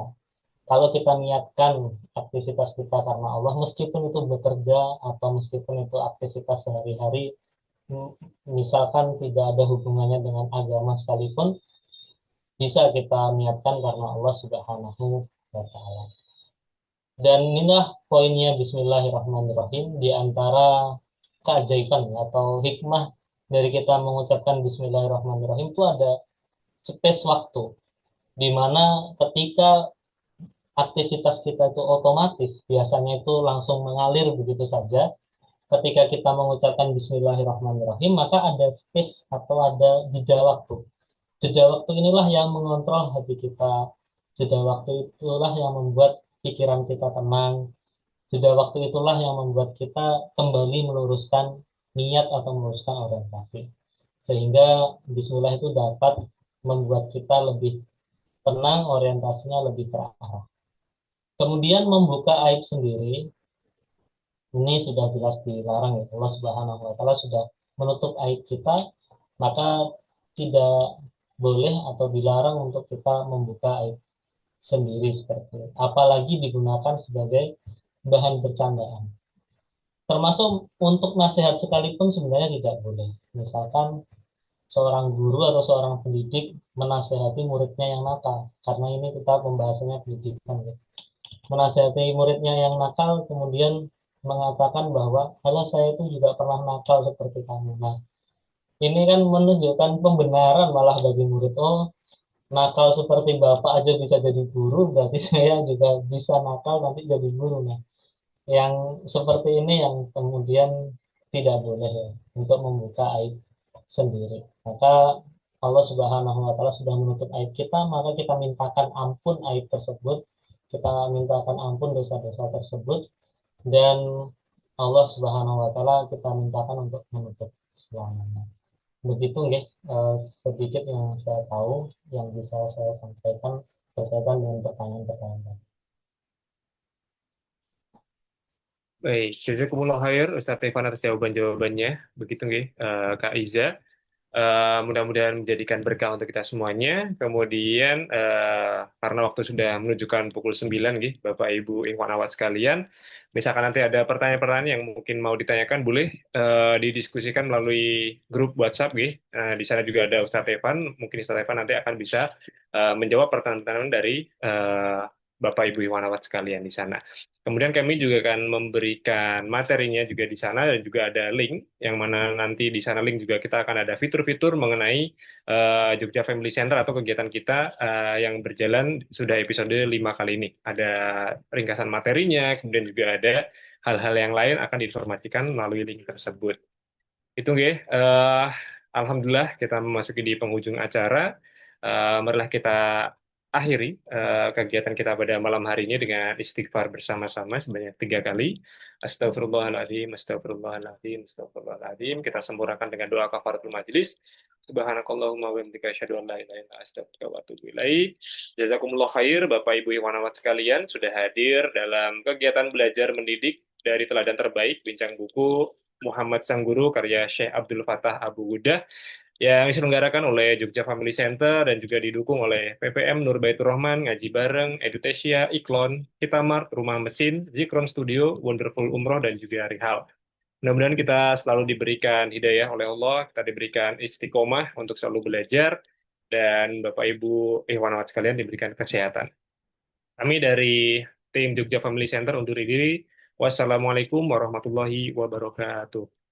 kalau kita niatkan aktivitas kita karena Allah, meskipun itu bekerja atau meskipun itu aktivitas sehari-hari, misalkan tidak ada hubungannya dengan agama sekalipun, bisa kita niatkan karena Allah Subhanahu wa Ta'ala. Dan inilah poinnya Bismillahirrahmanirrahim, di antara keajaiban atau hikmah dari kita mengucapkan Bismillahirrahmanirrahim itu ada space waktu, di mana ketika aktivitas kita itu otomatis biasanya itu langsung mengalir begitu saja. Ketika kita mengucapkan Bismillahirrahmanirrahim, maka ada space atau ada jeda waktu. Jeda waktu inilah yang mengontrol hati kita. Jeda waktu itulah yang membuat pikiran kita tenang. Jeda waktu itulah yang membuat kita kembali meluruskan niat atau meluruskan orientasi. Sehingga Bismillah itu dapat membuat kita lebih tenang, orientasinya lebih terarah. Kemudian membuka aib sendiri, ini sudah jelas dilarang ya. Allah Subhanahu wa Ta'ala sudah menutup aib kita, maka tidak boleh atau dilarang untuk kita membuka aib sendiri seperti itu. Apalagi digunakan sebagai bahan bercandaan. Termasuk untuk nasihat sekalipun sebenarnya tidak boleh. Misalkan seorang guru atau seorang pendidik menasehati muridnya yang nakal, karena ini kita pembahasannya pendidikan ya. Menasehati muridnya yang nakal, kemudian mengatakan bahwa kalau saya itu juga pernah nakal seperti kamu. Nah, ini kan menunjukkan pembenaran malah bagi murid. Oh, nakal seperti bapak aja bisa jadi guru, berarti saya juga bisa nakal nanti jadi guru. Nah, yang seperti ini yang kemudian tidak boleh ya, untuk membuka aib sendiri. Maka Allah Subhanahu wa Ta'ala sudah menutup aib kita, maka kita mintakan ampun aib tersebut, kita mintakan ampun dosa-dosa tersebut, dan Allah Subhanahu wa Ta'ala kita mintakan untuk menutup selamanya. Begitu nggih, sedikit yang saya tahu yang bisa saya sampaikan berkaitan dengan pertanyaan-pertanyaan. Baik, jazakumullah khair Ustaz Irfan atas jawaban-jawabannya. Begitu nggih, Kak Iza. Mudah-mudahan menjadikan berkah untuk kita semuanya. Kemudian karena waktu sudah menunjukkan pukul 9 gitu, Bapak Ibu Ikhwan Akhwat sekalian, misalkan nanti ada pertanyaan-pertanyaan yang mungkin mau ditanyakan, boleh didiskusikan melalui grup WhatsApp gitu. Di sana juga ada Ustadz Evan, mungkin Ustadz Evan nanti akan bisa menjawab pertanyaan-pertanyaan dari Bapak Ibu Ikhwan Akhwat sekalian di sana. Kemudian kami juga akan memberikan materinya juga di sana, dan juga ada link yang mana nanti di sana link juga kita akan ada fitur-fitur mengenai Jogja Family Center atau kegiatan kita yang berjalan sudah episode 5 kali ini. Ada ringkasan materinya, kemudian juga ada hal-hal yang lain akan diinformasikan melalui link tersebut. Itu nggih. Alhamdulillah kita memasuki di penghujung acara. Marilah kita akhiri kegiatan kita pada malam hari ini dengan istighfar bersama-sama sebanyak 3 kali. Astagfirullahaladzim, astagfirullahaladzim, astagfirullahaladzim. Kita sempurnakan dengan doa kafaratul majelis. Subhanakallahumma wa bihamdika asyhadu an la ilaha illa anta astaghfiruka wa atubu ilaik. Jazakumullah khair Bapak Ibu Ikhwan Akhwat sekalian sudah hadir dalam kegiatan belajar mendidik dari teladan terbaik Bincang Buku Muhammad Sang Guru karya Syekh Abdul Fattah Abu Huda. yang diselenggarakan oleh Jogja Family Center dan juga didukung oleh PPM Nur Baitur Rahman, Ngaji Bareng, Edutesia, Iklon, Kitamart, Rumah Mesin, Zikron Studio, Wonderful Umroh, dan juga Rihal. Mudah-mudahan kita selalu diberikan hidayah oleh Allah, kita diberikan istiqomah untuk selalu belajar, dan Bapak Ibu Ihwanawat sekalian diberikan kesehatan. Kami dari tim Jogja Family Center undur diri. Wassalamualaikum warahmatullahi wabarakatuh.